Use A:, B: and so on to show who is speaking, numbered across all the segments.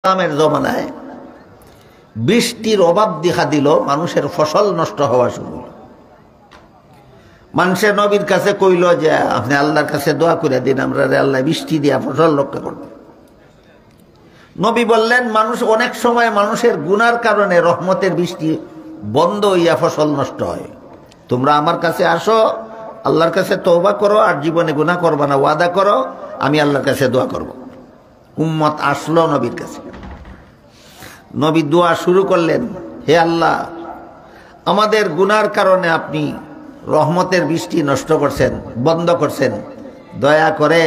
A: ইসলামের জমানায় বৃষ্টির অভাব দেখা দিল, মানুষের ফসল নষ্ট হওয়া শুরু হল। মানুষের নবীর কাছে কইল যে আপনি আল্লাহর কাছে দোয়া করে দিন, আমরা আল্লাহ বৃষ্টি দিয়া ফসল রক্ষা করব। নবী বললেন, মানুষ অনেক সময় মানুষের গুনার কারণে রহমতের বৃষ্টি বন্ধ হইয়া ফসল নষ্ট হয়। তোমরা আমার কাছে আসো, আল্লাহর কাছে তওবা করো, আর জীবনে গুনাহ করবা না, ওয়াদা করো, আমি আল্লাহর কাছে দোয়া করব। উম্মত আসলো নবীর কাছে। নবী দোয়া শুরু করলেন, হে আল্লাহ, আমাদের গুনার কারণে আপনি রহমতের বৃষ্টি নষ্ট করছেন, বন্ধ করছেন। দয়া করে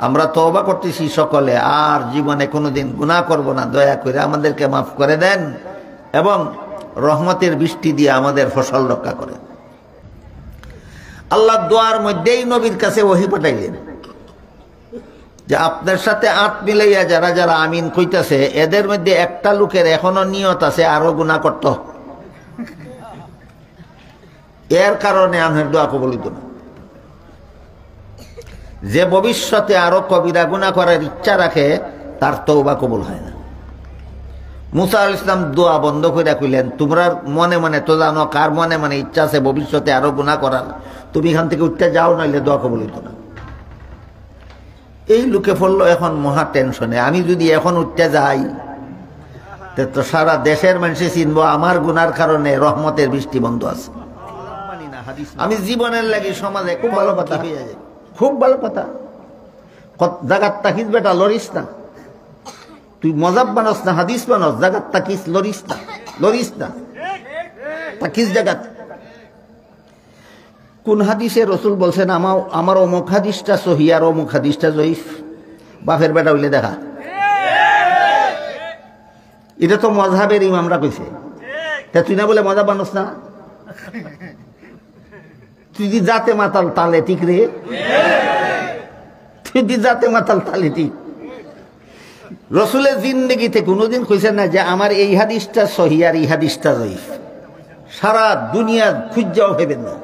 A: আমরা তওবা করতেছি সকলে, আর জীবনে কোনোদিন গুনাহ করব না, দয়া করে আমাদেরকে মাফ করে দেন এবং রহমতের বৃষ্টি দিয়ে আমাদের ফসল রক্ষা করেন। আল্লাহ দোয়ার মধ্যেই নবীর কাছে ওহী পাঠাইলেন যে আপনার সাথে আট মিলাইয়া যারা যারা আমিন কইতাছে, এদের মধ্যে একটা লোকের এখনো নিয়ত আছে আরো গুনাহ করত, এর কারণে আমার দোয়া কবুল হইত না। যে ভবিষ্যতে আরো কবিরা গুনাহ করার ইচ্ছা রাখে, তার তওবা কবুল হয় না। মুসা আলাইহিস সালাম দোয়া বন্ধ করে কইলেন, তোমরা মনে মনে তো জানো কার মনে মনে ইচ্ছা আছে ভবিষ্যতে আরো গুনাহ করার, তুমি এখান থেকে উঠতে যাও, নাইলে দোয়া কবুল হইত না। এই লোকে পড়লো এখন মহা টেনশনে, আমি যদি এখন উঠতে যাই তো সারা দেশের মানুষে চিনবো আমার গুনার কারণে রহমতের বৃষ্টি বন্ধ আছে। আমি জীবনের লাগে সমাজে খুব ভালো কথা, খুব ভালো কথা, জাগাত তাকিস বেটা, লড়িস না, তুই মজাব বানস না, হাদিস বানস, জাগাত তাকিস, লড়িস না, লড়িস না, তাকিস জাগাত। কোন হাদিসে রসুল বলছেন আমার অমুক হাদিসটা সহি আর অমুক হাদিসটা জয়ীফ? বাপের বেটা হইলে দেখা, এটা তো মজহাবের ইমামরা কইছে, তা তুই না বলে মজাব বানস না? তুই দি জাতে মাতাল তালে ঠিক রে, তুই দি জাতে মাতাল তালে ঠিক। রসুলের জিন্দেগিতে কোনোদিন কইছেন না যে আমার এই হাদিসটা সহি আর এই হাদিসটা জয়ীফ? সারা দুনিয়া খুঁজাও ভেবেন না।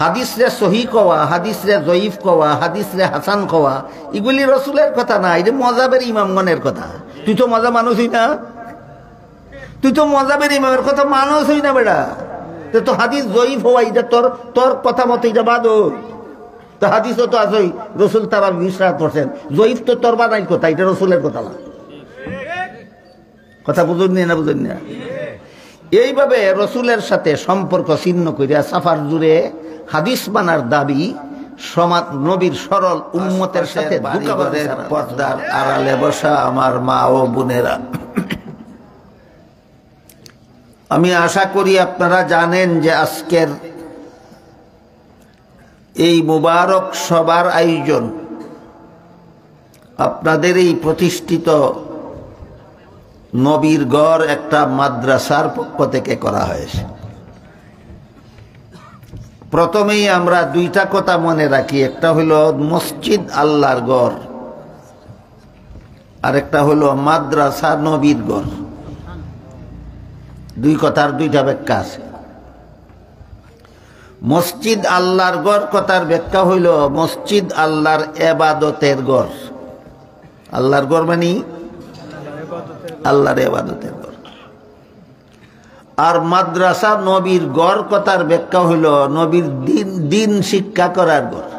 A: হাদিস রে সহি কওয়া, হাদিস রে জয়ীফ কওয়া, হাদিস রে হাসান কওয়া, এগুলি রসুলের কথা না, এটা মজাবের ইমামগণের কথা। তুই তো মজা মানুষ হই না, তুই তো মজাবের ইমামের কথা মানুষ হই না বেটা। তো হাদিস জয়ীফ হওয়া এটা তোর কথা মতো এটা বাদ। তো হাদিসও তো আসই, রসুল তারা বিশ্বাস করছেন, জয়ীফ তো তোর বানাই কথা, এটা রসুলের কথা না। কথা বুঝুন না, বুঝুন না? এইভাবে রসুলের সাথে সম্পর্ক ছিন্ন করিয়া সাফার জুড়ে হাদিস বানার দাবি সমাজ নবীর সরল উম্মতের সাথে পর্দার আড়ালে বসা আমার মা ও বোনেরা, আমি আশা করি আপনারা জানেন যে আজকের এই মুবারক সবার আয়োজন আপনাদের এই প্রতিষ্ঠিত নবীর গড় একটা মাদ্রাসার পক্ষ থেকে করা হয়েছে। প্রথমেই আমরা দুইটা কথা মনে রাখি, একটা হলো মসজিদ আল্লাহর গড়, আর একটা হলো মাদ্রাসা নবীর গড়। দুই কথার দুইটা ব্যাখ্যা আছে। মসজিদ আল্লাহর গড় কথার ব্যাখ্যা হইল মসজিদ আল্লাহর ইবাদতের গড়। আল্লাহর গড় মানে আল্লাহর ইবাদতের গড়। আর মাদ্রাসা নবীর গড় কথার ব্যাখ্যা হইল নবীর দিন শিক্ষা করার গড়।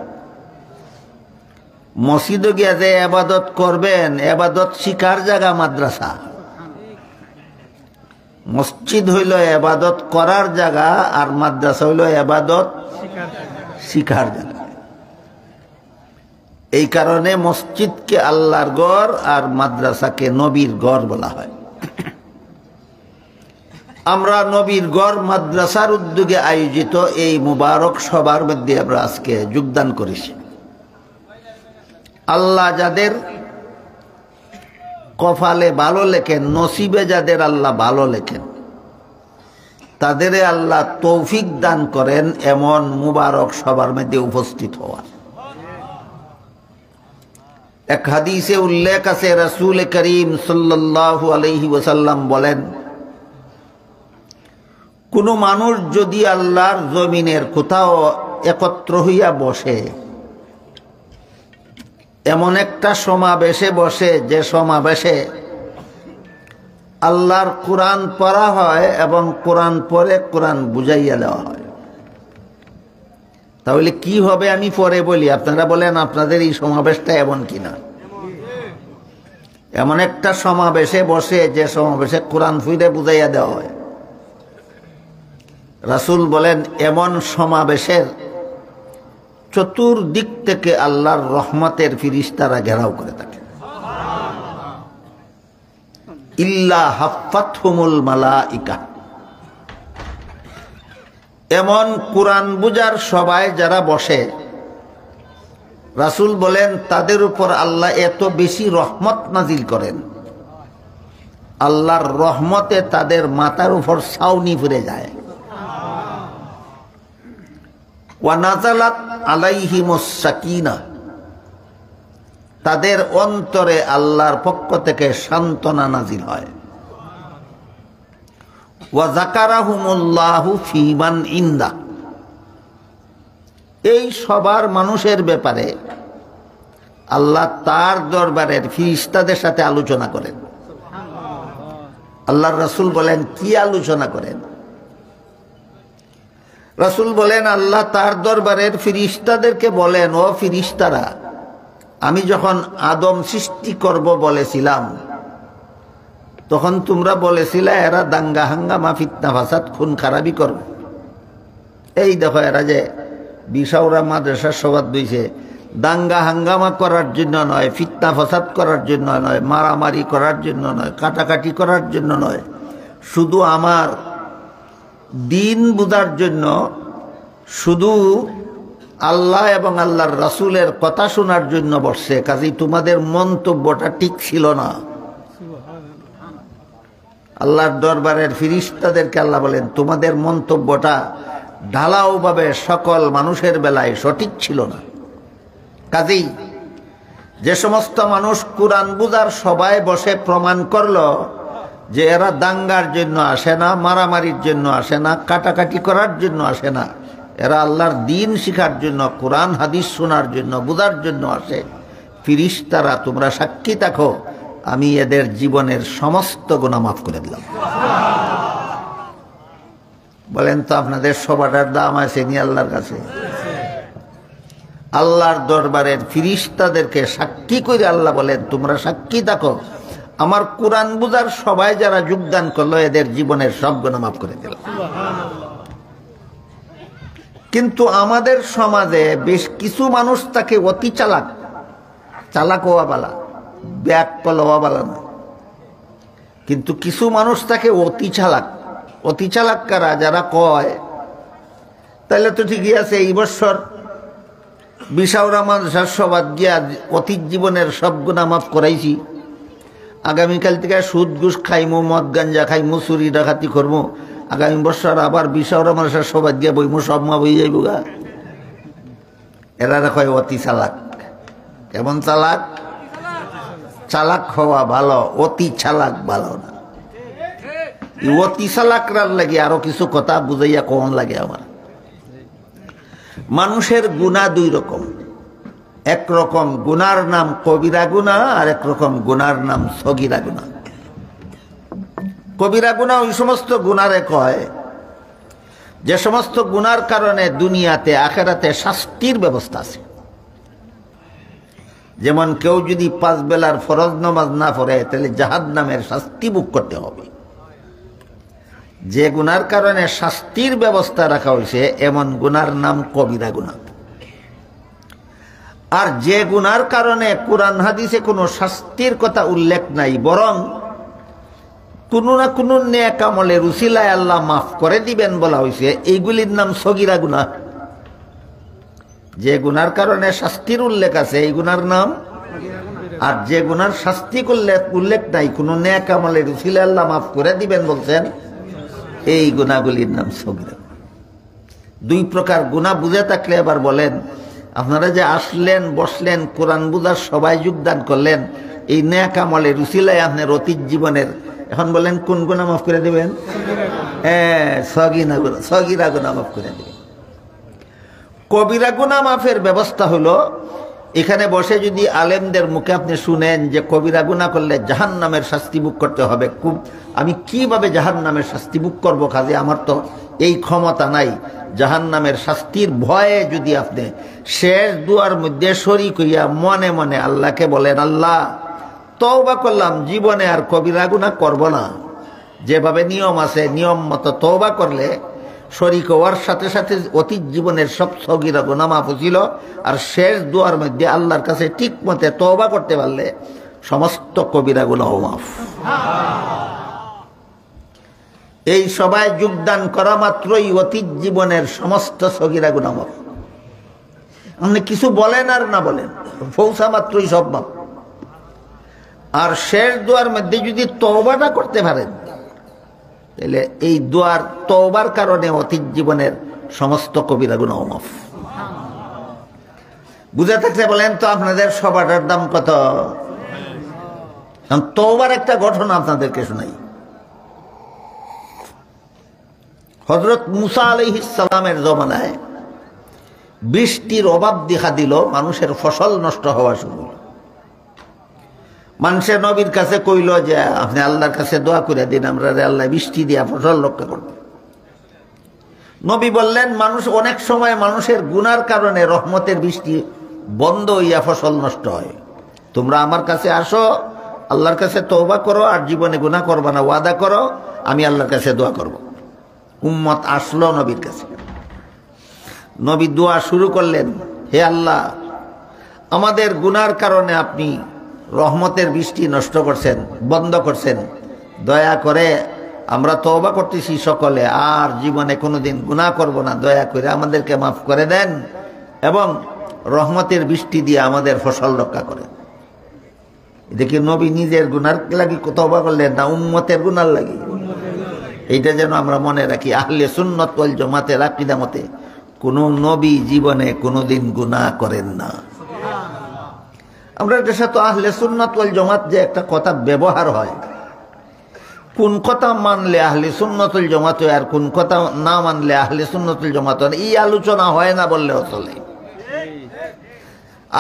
A: মসজিদে গিয়া যে ইবাদত করবেন, ইবাদত শিখার জায়গা মাদ্রাসা। মসজিদ হইল ইবাদত করার জায়গা, আর মাদ্রাসা হইল ইবাদত শিখার জায়গা। এই কারণে মসজিদকে আল্লাহর গড় আর মাদ্রাসাকে নবীর গড় বলা হয়। আমরা নবীর গড় মাদ্রাসার উদ্যোগে আয়োজিত এই মুবারক সবার মধ্যে আমরা আজকে যোগদান করেছি। আল্লাহ যাদের কপালে ভালো লেখেন, নসিবে যাদের আল্লাহ ভালো লেখেন, তাদের আল্লাহ তৌফিক দান করেন এমন মুবারক সবার মধ্যে উপস্থিত হওয়া। এক হাদিসে উল্লেখ আছে, রাসূল করিম সাল্লাল্লাহু আলাইহি ওয়াসাল্লাম বলেন, কোন মানুষ যদি আল্লাহর জমিনের কোথাও একত্র হইয়া বসে, এমন একটা সমাবেশে বসে যে সমাবেশে আল্লাহর কোরআন পড়া হয় এবং কোরআন পড়ে কোরআন বুঝাইয়া দেওয়া হয়। তাহলে কি হবে আমি পরে বলি, আপনারা বলেন আপনাদের এই সমাবেশটা এমন কিনা। এমন একটা সমাবেশে বসে যে সমাবেশে কোরআন ফুইরে বুঝাইয়া দেওয়া হয়। রাসূল বলেন এমন সমাবেশের চতুর্দিক থেকে আল্লাহর রহমতের ফিরিস্তারা ঘেরাও করে থাকে। ইল্লা হাফাতহুমুল মালাইকা, এমন কোরআন বুঝার সবাই যারা বসে, রাসূল বলেন তাদের উপর আল্লাহ এত বেশি রহমত নাজিল করেন, আল্লাহর রহমতে তাদের মাথার উপর ছাউনি ফিরে যায়। ওয়া নাযালাত আলাইহিমুস সাকিনা, তাদের অন্তরে আল্লাহর পক্ষ থেকে সান্ত্বনা নাজিল হয়। ওয়া যাকারাহুমুল্লাহু ফী মান ইনদা, এই সবার মানুষের ব্যাপারে আল্লাহ তার দরবারের ফিরিস্তাদের সাথে আলোচনা করেন। আল্লাহর রাসূল বলেন কি আলোচনা করেন? রাসূল বলেন আল্লাহ তার দরবারের ফিরিস্তাদেরকে বলেন, ও ফিরিস্তারা, আমি যখন আদম সৃষ্টি করব বলেছিলাম, তখন তোমরা বলেছিলে এরা দাঙ্গা হাঙ্গামা ফিতনা ফাসাদ খুন খারাপি করবে। এই দেখো এরা যে বিশাউরা মাদ্রাসার সবাদ দিয়েছে, দাঙ্গা হাঙ্গামা করার জন্য নয়, ফিতনা ফাসাদ করার জন্য নয়, মারামারি করার জন্য নয়, কাটাকাটি করার জন্য নয়, শুধু আমার দিন বুঝার জন্য, শুধু আল্লাহ এবং আল্লাহর রাসূলের কথা শোনার জন্য বসছে। কাজেই তোমাদের মন্তব্যটা ঠিক ছিল না। আল্লাহর দরবারের ফিরিস্তাদেরকে আল্লাহ বলেন তোমাদের মন্তব্যটা ঢালাওভাবে সকল মানুষের বেলায় সঠিক ছিল না। কাজেই যে সমস্ত মানুষ কোরআন বুঝার সবাই বসে প্রমাণ করলো যে এরা দাঙ্গার জন্য আসে না, মারামারির জন্য আসে না, কাটাকাটি করার জন্য আসে না, এরা আল্লাহর দ্বীন শিখার জন্য, কোরআন হাদিস শোনার জন্য, বুঝার জন্য আসে, ফিরিস্তারা তোমরা সাক্ষী থাকো, আমি এদের জীবনের সমস্ত গুনাহ মাফ করে দিলাম। বলেন তো আপনাদের সবাটার দাম আছে নি আল্লাহর কাছে? আল্লাহর দরবারের ফিরিস্তাদেরকে সাক্ষী করে আল্লাহ বলেন তোমরা সাক্ষী থাকো, আমার কোরআন বুঝার সবাই যারা যোগদান করলো এদের জীবনের সব গুনাহ মাফ করে দিলাম। কিন্তু আমাদের সমাজে বেশ কিছু মানুষ তাকে অতি চালাক, চালাক হওয়া বালা, ব্যাক কল হওয়া বালা না, কিন্তু কিছু মানুষ তাকে অতি চালাক। অতি চালাক কারা? যারা কয় তাহলে তো ঠিকই আছে, এই বছর বিশাউরা মাদ্রাসার সবাদ গিয়া অতীত জীবনের সব গুনাহ মাফ করাইছি, আগামীকাল থেকে সুদ ঘুষ খাইমু, মদ গাঞ্জা খাইমু, চুরি ডাকাতি করবো, আগামী বছর আবার বিশাউরা মাদ্রাসার সবাদ গিয়া বইমু, সব মাফ হয়ে যাইব গা। এরা কয় অতি চালাক। কেমন চালাক? চালাক হওয়া ভালো, অতি চালাক ভালো না। অতি চালাকরার লাগে আরো কিছু কথা বুঝাইয়া কম লাগে আমার। মানুষের গুনাহ দুই রকম, এক রকম গুনার নাম কবিরা গুনাহ, আর এক রকম গুনার নাম সগীরা গুনাহ। কবিরা গুনাহ ওই সমস্ত গুনারে কয় যে সমস্ত গুনার কারণে দুনিয়াতে আখিরাতে শাস্তির ব্যবস্থা আছে। যেমন কেউ যদি 5 বেলার ফরজ নামাজ না পড়ে তাহলে জাহান্নামের শাস্তি ভোগ করতে হবে। যে গুনার কারণে শাস্তির ব্যবস্থা রাখা হয়েছে এমন গুনার নাম কবিরা গুনাহ। আর যে গুনার কারণে কোরআন হাদিসে কোনো শাস্তির কথা উল্লেখ নাই, বরং কোনো না কোনো নেক আমলের উসিলায় আল্লাহ মাফ করে দিবেন বলা হয়েছে, এইগুলির নাম সগীরা গুনাহ। যে গুনার কারণে শাস্তির উল্লেখ আছে এই গুনার নাম, আর যে গুনার শাস্তি উল্লেখ নাই, কোনো নেক আমলের উসিলায় আল্লাহ মাফ করে দিবেন বলছেন, এই গুনাহগুলির নাম সগীরা। দুই প্রকার গুনাহ বুঝে থাকলে আবার বলেন, আপনারা যে আসলেন, বসলেন, কোরআন বুঝার সবাই যোগদান করলেন, এই নেক আমলের উসিলায় আপনার অতীত জীবনের, এখন বলেন কোন গুনাহ মাফ করে দিবেন? সগীরা গুনাহ মাফ করে দিবেন। কবিরা গুনাহ মাফের ব্যবস্থা হলো এখানে বসে যদি আলেমদের মুখে আপনি শুনেন যে কবিরা গুনাহ করলে জাহান্নামের শাস্তি ভোগ করতে হবে, আমি কিভাবে জাহান্নামের শাস্তি ভোগ করবো? কাজে আমার তো এই ক্ষমতা নাই। জাহান্নামের শাস্তির ভয়ে যদি আপনি শেষ দুয়ার মধ্যে শরীক হইয়া মনে মনে আল্লাহকে বলেন, আল্লাহ তওবা করলাম, জীবনে আর কবিরা গুনাহ করব না, যেভাবে নিয়ম আছে নিয়ম মতো তওবা করলে শরীক হওয়ার সাথে সাথে অতীত জীবনের সব সগীরা গুনাহ মাফ ছিল, আর শেষ দুয়ার মধ্যে আল্লাহর কাছে ঠিক মতে তওবা করতে পারলে সমস্ত কবিরা গুনাহ মাফ। এই সবাই যোগদান করা মাত্রই অতীত জীবনের সমস্ত সগীরা গুনাহ মাফ। আপনি কিছু বলেন আর না বলেন, ফৌসা মাত্রই সব মাফ। আর শেষ দুয়ার মধ্যে যদি তওবাটা করতে পারেন, তাহলে এই দুয়ার তওবার কারণে অতীত জীবনের সমস্ত কবিরা গুনাহ মাফ। বুঝে থাকলে বলেন তো আপনাদের সবাটার দাম কত? তওবার একটা ঘটনা আপনাদেরকে শোনাই। হযরত মুসা আলাইহিস সালামের জমানায় বৃষ্টির অভাব দেখা দিল, মানুষের ফসল নষ্ট হওয়া শুরু হলো। মানুষের নবীর কাছে কইল যে আপনি আল্লাহর কাছে দোয়া করে দিন, আমরা আল্লাহ বৃষ্টি দিয়া ফসল রক্ষা করব। নবী বললেন, মানুষ অনেক সময় মানুষের গুনার কারণে রহমতের বৃষ্টি বন্ধ হইয়া ফসল নষ্ট হয়। তোমরা আমার কাছে আসো, আল্লাহর কাছে তওবা করো, আর জীবনে গুনাহ করবা না, ওয়াদা করো, আমি আল্লাহর কাছে দোয়া করব। উম্মত আসলো নবীর কাছে। নবী দোয়া শুরু করলেন, হে আল্লাহ, আমাদের গুনার কারণে আপনি রহমতের বৃষ্টি নষ্ট করছেন, বন্ধ করছেন, দয়া করে আমরা তওবা করতেছি সকলে, আর জীবনে কোনোদিন গুনাহ করব না, দয়া করে আমাদেরকে মাফ করে দেন এবং রহমতের বৃষ্টি দিয়ে আমাদের ফসল রক্ষা করেন। দেখি নবী নিজের গুনার লাগি তওবা করলেন না উম্মতের গুনার লাগি? এইটা যেন আমরা মনে রাখি। আহলে সুন্নাত ওয়াল জামাতের আকীদা মতে কোন নবী জীবনে কোনোদিন গুনাহ করেন না। আমরা এটার সাথে আহলে সুন্নাত ওয়াল জামাত যে একটা কথা ব্যবহার হয়, কোন কথা মানলে আহলে সুন্নাত ওয়াল জামাত আর কোন কথা না মানলে আহলে সুন্নাত ওয়াল জামাত, এই আলোচনা হয় না বললেও চলে।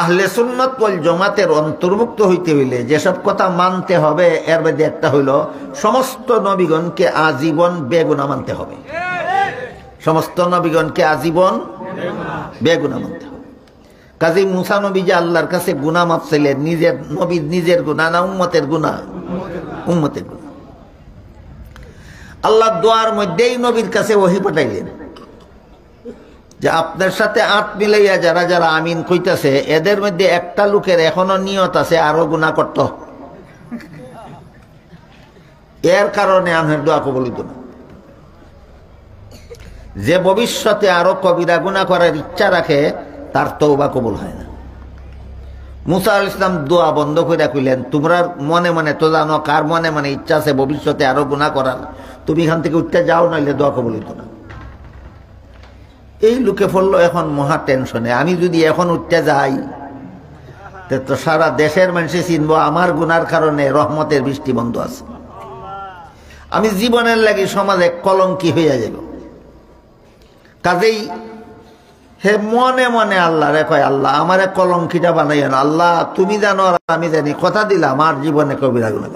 A: আহলে সুন্নাত ওয়াল জামাতের অন্তর্ভুক্ত হইতে হইলে যেসব কথা মানতে হবে, এর মধ্যে একটা হইল সমস্ত নবীগণকে আজীবন বেগুনাহ মানতে হবে। সমস্ত নবীগণকে আজীবন বেগুনাহ মানতে হবে। কাজী মুসা নবী যে আল্লাহর কাছে গুনাহ মাফ চাইলেন, নিজের নবীর নিজের গুনাহ না উম্মতের গুনাহ? উম্মতের গুনাহ। আল্লাহ দোয়ার মধ্যেই নবীর কাছে ওহী পাঠাইলেন যে আপনার সাথে আত মিলাইয়া যারা যারা আমিন কইতাছে, এদের মধ্যে একটা লোকের এখনো নিয়ত আছে আরো গুনাহ করত, এর কারণে আমার দোয়া কবুল হইত না। যে ভবিষ্যতে আরো কবিরা গুনাহ করার ইচ্ছা রাখে, তার তওবা কবুল হয় না। মুসা আলাইহিস সালাম দোয়া বন্ধ করে কইলেন, তোমরা মনে মনে তো জানো কার মনে মনে ইচ্ছা আছে ভবিষ্যতে আরো গুনাহ করার, তুমি এখান থেকে উঠতে যাও, নাইলে দোয়া কবুল হইত না। এই লোকে পড়লো এখন মহা টেনশনে, আমি যদি এখন উঠতে যাই তো সারা দেশের মানুষে চিনবো আমার গুনার কারণে রহমতের বৃষ্টি বন্ধ আছে, আমি জীবনের লাগি সমাজে কলঙ্কি হইয়া যাব। কাজেই হে মনে মনে আল্লাহ রে কয়, আল্লাহ আমারে কলঙ্কিটা বানাইয়া না, আল্লাহ তুমি জানো আর আমি জানি, কথা দিলাম আর জীবনে কবিরা গুনাহ।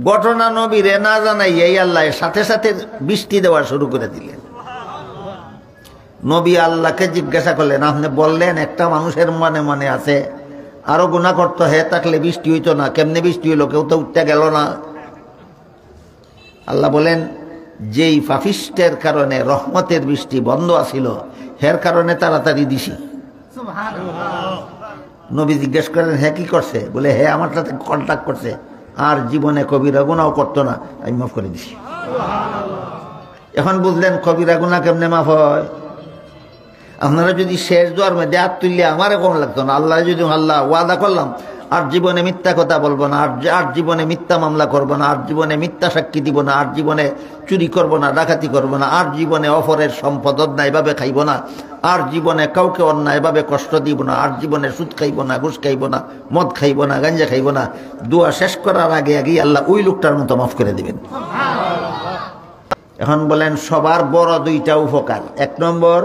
A: ঘটনা নবীরে না জানাই এই আল্লাহ সাথে সাথে বৃষ্টি দেওয়া শুরু করে দিলেন। নবী আল্লাহকে জিজ্ঞাসা করলেন, আপনি বললেন একটা মানুষের মনে মনে আছে আরো গুনাহ করতো, হে থাকলে বৃষ্টি হইতো না, কেমনে বৃষ্টি হইলো? কেউ তো উঠতে গেল না। আল্লাহ বলেন, যেই পাপিষ্টের কারণে রহমতের বৃষ্টি বন্ধ আছিল, হের কারণে তাড়াতাড়ি দিছি। নবী জিজ্ঞেস করেন, হ্যাঁ কি করছে? বলে, হ্যাঁ আমার সাথে কন্ট্যাক্ট করছে, আর জীবনে কবিরা গুনাহ করতো না, আমি মাফ করে দিছি। এখন বুঝলেন কবিরা গুনাহ কেমনে মাফ হয়? আপনারা যদি শেষ দোয়ার মধ্যে হাত তুললে আমারে কম লাগতো না। আল্লাহ যদি আল্লাহ ওয়াদা করলাম আর জীবনে মিথ্যা কথা বলবো না, আর জীবনে মিথ্যা মামলা করবো না, আর জীবনে মিথ্যা সাক্ষী দিব না, আর জীবনে চুরি করব না, ডাকাতি করব না, আর জীবনে অপরের সম্পদ অন্যায়ভাবে খাইব না, আর জীবনে কাউকে অন্যায়ভাবে কষ্ট দিব না, আর জীবনে সুদ খাইব না, ঘুষ খাইব না, মদ খাইব না, গাঞ্জা খাইব না, দোয়া শেষ করার আগে আগেই আল্লাহ ওই লোকটার মতো মাফ করে দিবেন। এখন বলেন সবার বড় দুইটা উপকার। এক নম্বর,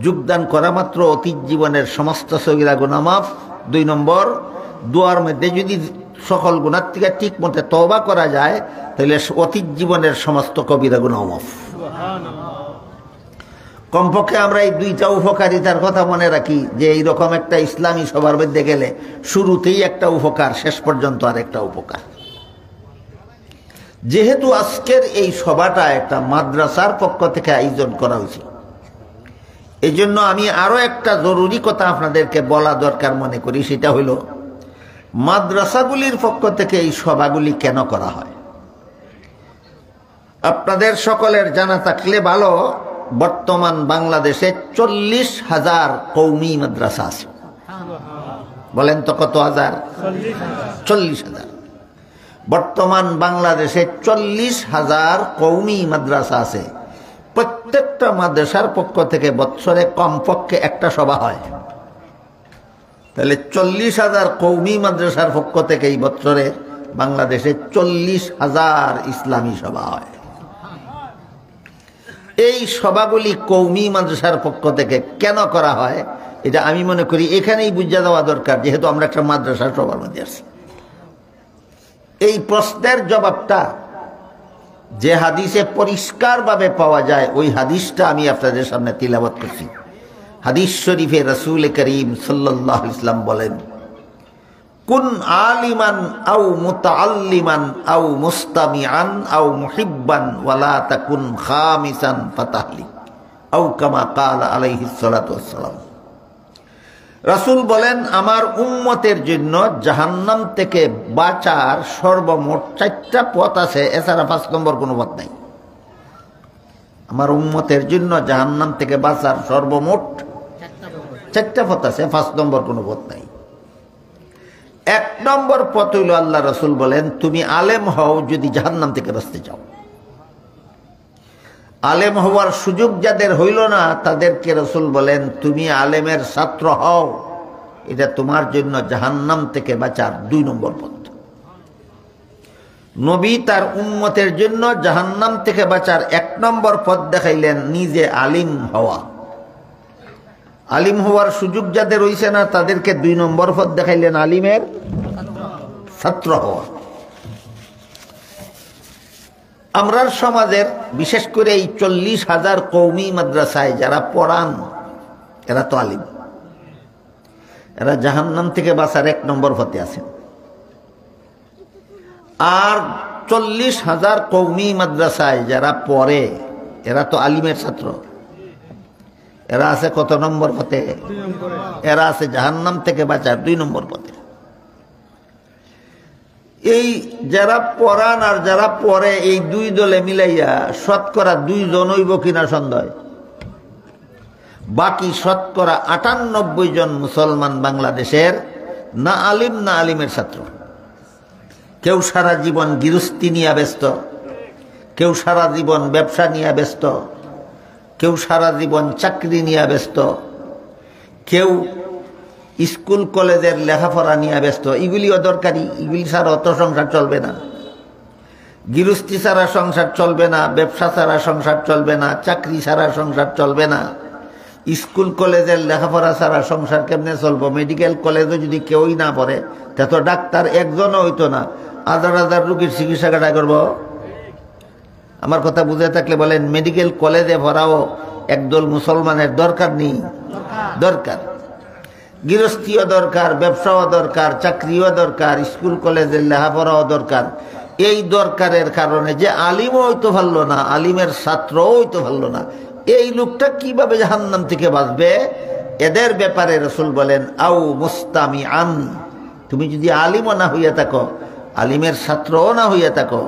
A: যোগদান করা মাত্র অতীত জীবনের সমস্ত সগীরা গুনাহ মাফ। 2 নম্বর, দোয়ার মধ্যে যদি সকল গুনাহ থেকে ঠিক মতো তওবা করা যায় তাহলে অতীত জীবনের সমস্ত কবিরা গুনাহ মাফ। কমপক্ষে আমরা এই 2টা উপকারিতার কথা মনে রাখি যে এইরকম একটা ইসলামী সভার মধ্যে গেলে শুরুতেই একটা উপকার, শেষ পর্যন্ত আর একটা উপকার। যেহেতু আজকের এই সভাটা একটা মাদ্রাসার পক্ষ থেকে আয়োজন করা হয়েছে, এই জন্য আমি আরো একটা জরুরি কথা আপনাদেরকে বলা দরকার মনে করি। সেটা হলো মাদ্রাসাগুলির পক্ষ থেকে এই সভাগুলি কেন করা হয়। আপনাদের সকলের জানা থাকলে ভালো, বর্তমান বাংলাদেশে 40,000 কওমি মাদ্রাসা আছে। বলেন তো কত হাজার? 40,000। বর্তমান বাংলাদেশে 40,000 কওমি মাদ্রাসা আছে। প্রত্যেকটা মাদ্রাসার পক্ষ থেকে বৎসরে কমপক্ষে একটা সভা হয়। তাহলে 40,000 কওমি মাদ্রাসার পক্ষ থেকে এই বৎসরে বাংলাদেশে 40,000 ইসলামী সভা হয়। এই সভাগুলি কওমি মাদ্রাসার পক্ষ থেকে কেন করা হয় এটা আমি মনে করি এখানেই বুঝিয়ে দেওয়া দরকার, যেহেতু আমরা একটা মাদ্রাসার সভার মধ্যে আছি। এই প্রশ্নের জবাবটা যে হাদিসে পরিষ্কারভাবে পাওয়া যায় ওই হাদিসটা আমি আপনাদের সামনে তিলাওয়াত করছি। হাদিস শরীফে রাসূল করিম সাল্লাল্লাহু আলাইহি ওয়াসাল্লাম বলেন, কুন আলিমান আও মুতাআল্লিমান আও মুস্তামিআন আও মুহিব্বান ওয়ালা তাকুন খামিসান ফাতাহলিক আও কামা ক্বালা আলাইহিস সালাতু ওয়াসসালাম। রাসূল বলেন, আমার উম্মতের জন্য জাহান্নাম থেকে বাঁচার সর্বমোট 4টা পথ আছে, এছাড়া 5 নম্বর কোনো পথ নাই। আমার উম্মতের জন্য জাহান্নাম থেকে বাঁচার সর্বমোট 4টা পথ আছে, 5 নম্বর কোনো পথ নাই। 1 নম্বর পথ হইল আল্লাহ রাসূল বলেন, তুমি আলেম হও যদি জাহান্নাম থেকে বাঁচতে চাও। আলেম হওয়ার সুযোগ যাদের হইল না তাদেরকে রাসূল বলেন, তুমি আলেমের ছাত্র হও, এটা তোমার জন্য জাহান্নাম থেকে বাঁচার 2 নম্বর পথ। নবী তার উম্মতের জন্য জাহান্নাম থেকে বাঁচার 1 নম্বর পথ দেখাইলেন, নিজে আলিম হওয়া। আলিম হওয়ার সুযোগ যাদের হইছে না তাদেরকে 2 নম্বর পথ দেখাইলেন, আলিমের ছাত্র হওয়া। আমরার সমাজের বিশেষ করে এই 40,000 কওমি মাদ্রাসায় যারা পড়ান এরা তো আলিম, এরা জাহান্নাম থেকে বাঁচার 1 নম্বর পথে আছেন। আর 40,000 কওমি মাদ্রাসায় যারা পড়ে এরা তো আলিমের ছাত্র, এরা আছে কত নম্বর পথে? এরা আছে জাহান্নাম থেকে বাঁচার 2 নম্বর পথে। এই যারা পড়ান আর যারা পড়ে এই 2 দলে মিলাইয়া শতকরা 2 জন হইব কিনা সন্দেহ। বাকি শতকরা 98 জন মুসলমান বাংলাদেশের না আলিম না আলিমের ছাত্র। কেউ সারা জীবন গৃহস্থী নিয়ে ব্যস্ত, কেউ সারা জীবন ব্যবসা নিয়ে ব্যস্ত, কেউ সারা জীবন চাকরি নিয়ে ব্যস্ত, কেউ স্কুল কলেজের লেখাপড়া নিয়ে ব্যস্ত। এগুলিও দরকারি, এগুলি ছাড়া অত সংসার চলবে না। গৃহস্থী ছাড়া সংসার চলবে না, ব্যবসা ছাড়া সংসার চলবে না, চাকরি ছাড়া সংসার চলবে না, স্কুল কলেজের লেখাপড়া ছাড়া সংসার কেমনে চলবো? মেডিকেল কলেজে যদি কেউই না পড়ে তা তো ডাক্তার একজনও হইতো না, 1000 রোগীর চিকিৎসা কাটা করবো। আমার কথা বুঝে থাকলে বলেন, মেডিকেল কলেজে পড়াও একদল মুসলমানের দরকার নেই? দরকার। গৃহস্থীও দরকার, ব্যবসাও দরকার, চাকরিও দরকার, স্কুল কলেজের লেখাপড়াও দরকার। এই দরকারের কারণে যে আলিমও হইতে পারলো না, আলিমের ছাত্রও হইতে পারলো না, এই লোকটা কিভাবে জাহান্নাম থেকে বাঁচবে? এদের ব্যাপারে রাসূল বলেন, আও মুস্তামিআন, তুমি যদি আলিমও না হইয়া থাকো, আলিমের ছাত্রও না হইয়া থাকো,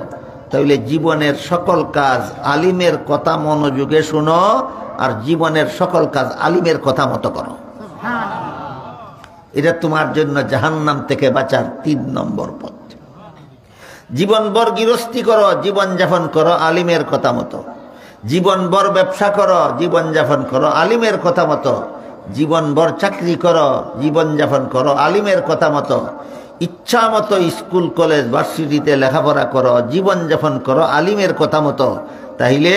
A: তাহলে জীবনের সকল কাজ আলিমের কথা মনোযোগে শুনো, আর জীবনের সকল কাজ আলিমের কথা মতো করো। এটা তোমার জন্য জাহান্নাম থেকে বাঁচার 3 নম্বর পথ। জীবনভর গৃহস্থী করো, জীবনযাপন করো আলিমের কথা মতো। জীবনভর ব্যবসা করো, জীবনযাপন করো আলিমের কথা মতো। জীবনভর চাকরি করো, জীবনযাপন করো আলিমের কথা মতো। ইচ্ছা মতো স্কুল কলেজ ভার্সিটিতে লেখাপড়া করো, জীবনযাপন করো আলিমের কথা মতো। তাইলে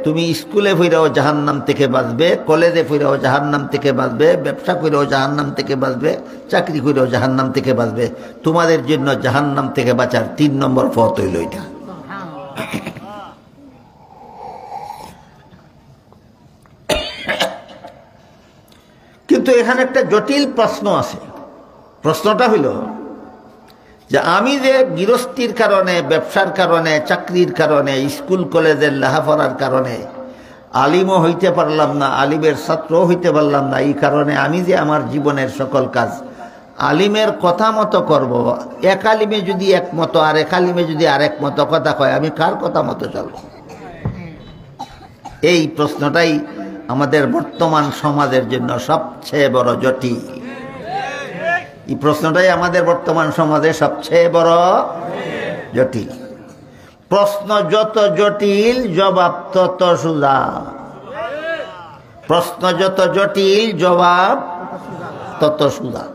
A: তুমি স্কুলে ফিরেও জাহান্নাম থেকে বাঁচবে, কলেজে ফিরেও জাহান্নাম থেকে বাঁচবে, ব্যবসা করেও জাহান্নাম থেকে বাঁচবে, চাকরি করেও জাহান্নাম থেকে বাঁচবে। তোমাদের জন্য জাহান্নাম থেকে বাঁচার 3 নম্বর পথ হইল এটা। কিন্তু এখানে একটা জটিল প্রশ্ন আছে। প্রশ্নটা হইল যে আমি যে গৃহস্থির কারণে, ব্যবসার কারণে, চাকরির কারণে, স্কুল কলেজের লেখাপড়ার কারণে আলিমও হইতে পারলাম না, আলিমের ছাত্রও হইতে পারলাম না, এই কারণে আমি যে আমার জীবনের সকল কাজ আলিমের কথা মতো করব, এক আলিমে যদি এক মতো আর এক আলিমে যদি আরেক মতো কথা কয়, আমি কার কথা মতো চলব? এই প্রশ্নটাই আমাদের বর্তমান সমাজের জন্য সবচেয়ে বড় জটিল। এই প্রশ্নটাই আমাদের বর্তমান সমাজে সবচেয়ে বড় জটিল। প্রশ্ন যত জটিল, জবাব তত সোজা। প্রশ্ন যত জটিল, জবাব তত সোজা।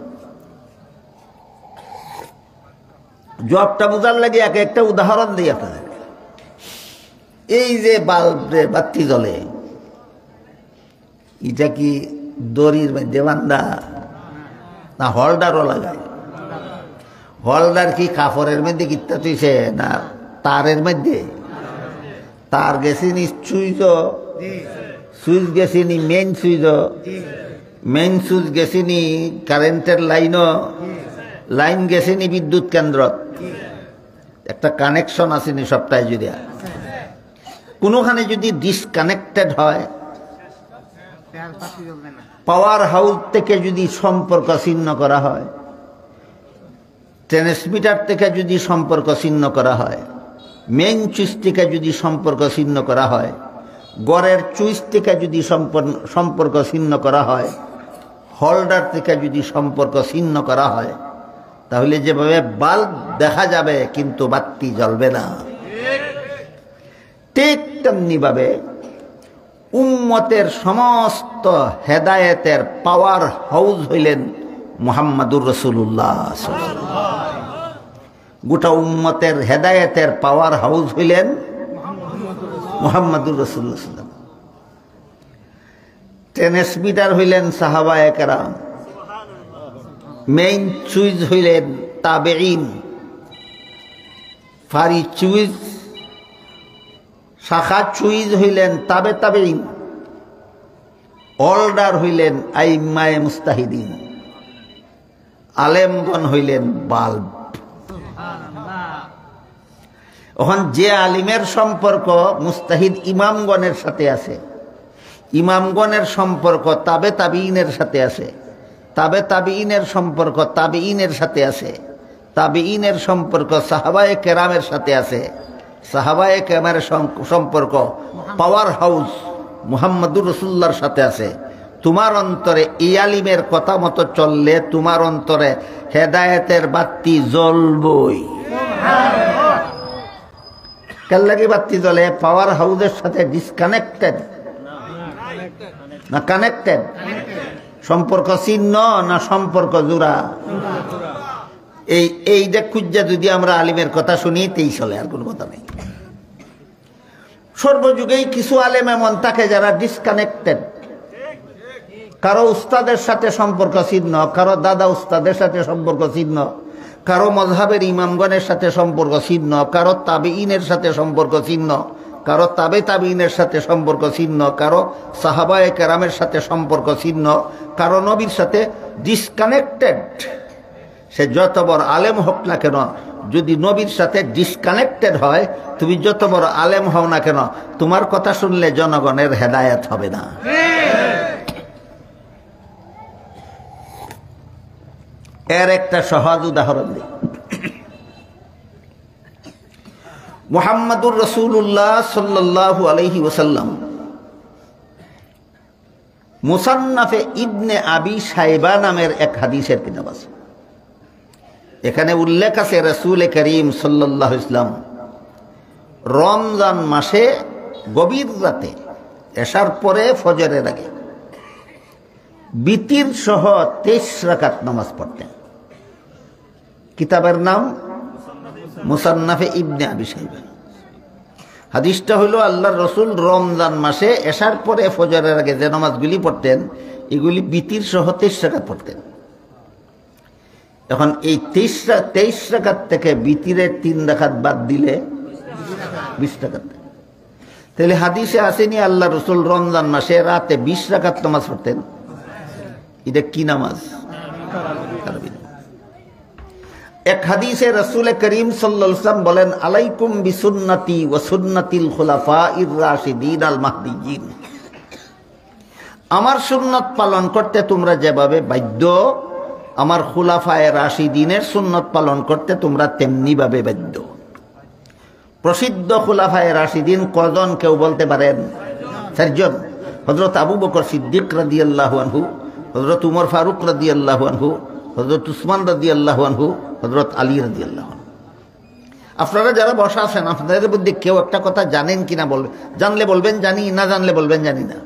A: জবাবটা বোঝার লাগে একটা উদাহরণ দিই আপনাদের। এই যে বাল্বে বাতি জ্বলে, এটা কি দড়ির মধ্যে বান্ধা না হোল্ডারও লাগায়? হোল্ডার কি কাপড়ের মধ্যে কিত্তা তুইছে না তারের মধ্যে? তার গেছিনি সুইচ, সুইচ গেছিনি মেইন সুইচ, মেইন সুইচ গেছিনি কারেন্টের লাইনও, লাইন গেছিনি বিদ্যুৎ কেন্দ্র, একটা কানেকশন আসেনি সবটাই। যদি কোনোখানে যদি ডিসকানেক্টেড হয়, পাওয়ার হাউস থেকে যদি সম্পর্ক ছিন্ন করা হয়, ট্রান্সমিটার থেকে যদি সম্পর্ক ছিন্ন করা হয়, মেইন সুইচ থেকে যদি সম্পর্ক ছিন্ন করা হয়, গড়ের সুইচ থেকে যদি সম্পর্ক ছিন্ন করা হয়, হোল্ডার থেকে যদি সম্পর্ক ছিন্ন করা হয়, তাহলে যেভাবে বাল্ব দেখা যাবে কিন্তু বাতি জ্বলবে না, ঠিক তেমনি ভাবে উম্মতের সমস্ত হেদায়েতের পাওয়ার হাউস হইলেন মুহাম্মাদুর রাসূলুল্লাহ। গোটা উম্মতের হেদায়েতের পাওয়ার হাউস হইলেন মুহাম্মাদুর রাসূলুল্লাহ। ট্রান্সমিটার হইলেন সাহাবায়ে কেরাম, মেইন সুইচ হইলেন তাবেঈন, ফারি সুইচ শাখা সুইচ হইলেন তাবেঈন, হোল্ডার হইলেন আইম্মায়ে মুস্তাহিদিন, আলেমগণ হইলেন বাল্ব। এখন যে আলিমের সম্পর্ক মুস্তাহিদ ইমামগণের সাথে আছে, ইমামগণের সম্পর্ক তাবেঈনের সাথে আছে, তাবেঈনের সম্পর্ক তাবেঈনের সাথে আছে, তাবেঈনের সম্পর্ক সাহাবায়ে কেরামের সাথে আছে, সাহাবায়ে কেরামের সম্পর্ক পাওয়ার হাউস মুহাম্মাদুর রাসূলুল্লাহর সাথে আছে। তোমার অন্তরে এই আলিমের কথা মতো চললে তোমার অন্তরে হেদায়েতের বাতি জ্বলবই। কেন লাগে বাতি জ্বলে? পাওয়ার হাউসের সাথে ডিসকানেক্টেড না কানেক্টেড? সম্পর্ক ছিন্ন না সম্পর্ক জোড়া? এইটা খুঁজা যদি আমরা আলিমের কথা শুনি তেই চলে, আর কোনো কথা নেই। সর্বযুগেই কিছু আলেম এমন থাকে যারা ডিসকানেক্টেড, কারো উস্তাদের সাথে সম্পর্ক ছিন্ন, কারো দাদা উস্তাদের সাথে সম্পর্ক ছিন্ন, কারো মযহাবের ইমামগণের সাথে সম্পর্ক ছিন্ন, কারো তাবেঈনের সাথে সম্পর্ক ছিন্ন, কারো তাবেঈনের সাথে সম্পর্ক ছিন্ন, কারো সাহাবায়ে কেরামের সাথে সম্পর্ক ছিন্ন, কারো নবীর সাথে ডিসকানেক্টেড। সে যত বড় আলেম হোক না কেন, যদি নবীর সাথে ডিসকানেক্টেড হয়, তুমি যত বড় আলেম হও না কেন, তোমার কথা শুনলে জনগণের হেদায়েত হবে না। এর একটা সহজ উদাহরণ দিই। মুহাম্মাদুর রাসূলুল্লাহ সাল্লাল্লাহু আলাইহি ওয়াসাল্লাম মুসান্নাফে ইবনে আবি শাইবা নামের এক হাদিসের কিতাব আছে। এখানে উল্লেখ আছে রাসূল করিম সাল্লাল্লাহু আলাইহি ওয়াসাল্লাম রমজান মাসে গভীর রাতে এশার পরে ফজরের আগে বিতির সহ 23 রাকাত নামাজ পড়তেন। কিতাবের নাম মুসান্নাফে ইবনে আবি শাইবা। হাদিসটা হলো আল্লাহর রসুল রমজান মাসে এশার পরে ফজরের আগে যে নামাজগুলি পড়তেন এগুলি বিতির সহ 23 রাকাত পড়তেন। এখন এই 23 রাকাত থেকে বিতিরের 3 রাকাত বাদ দিলে 20 রাকাত। তাহলে হাদিসে আসেনি আল্লাহ রসুল রমজান মাসে রাতে 20 রাকাত নামাজ পড়তেন? এটা কি নামাজ? এক হাদিসে রাসূল করিম সাল্লাল্লাহু আলাইহি ওয়াসাল্লাম বলেন, আলাইকুম বিসুন্নতি ওয়া সুন্নাতিল খুলাফাইর রাশিদিন আল মাহদিয়িন। আমার সুন্নত পালন করতে তোমরা যেভাবে বাধ্য, আমার খুলাফায়ে রাশিদিনের সুন্নত পালন করতে তোমরা তেমনি ভাবে বাধ্য। প্রসিদ্ধ খুলাফায়ে রাশিদিন কজন কেউ বলতে পারেন? 4 জন। হযরত আবু বকর সিদ্দিক রাদিয়াল্লাহু আনহু, হযরত উমর ফারুক রাদিয়াল্লাহু আনহু, হযরত উসমান রাদিয়াল্লাহু আনহু, হযরত আলী রাদিয়াল্লাহু আনহু। আপনারা যারা বসা আছেন আপনাদের মধ্যে কেউ একটা কথা জানেন কিনা বলবেন, জানলে বলবেন জানি, না জানলে বলবেন জানি না।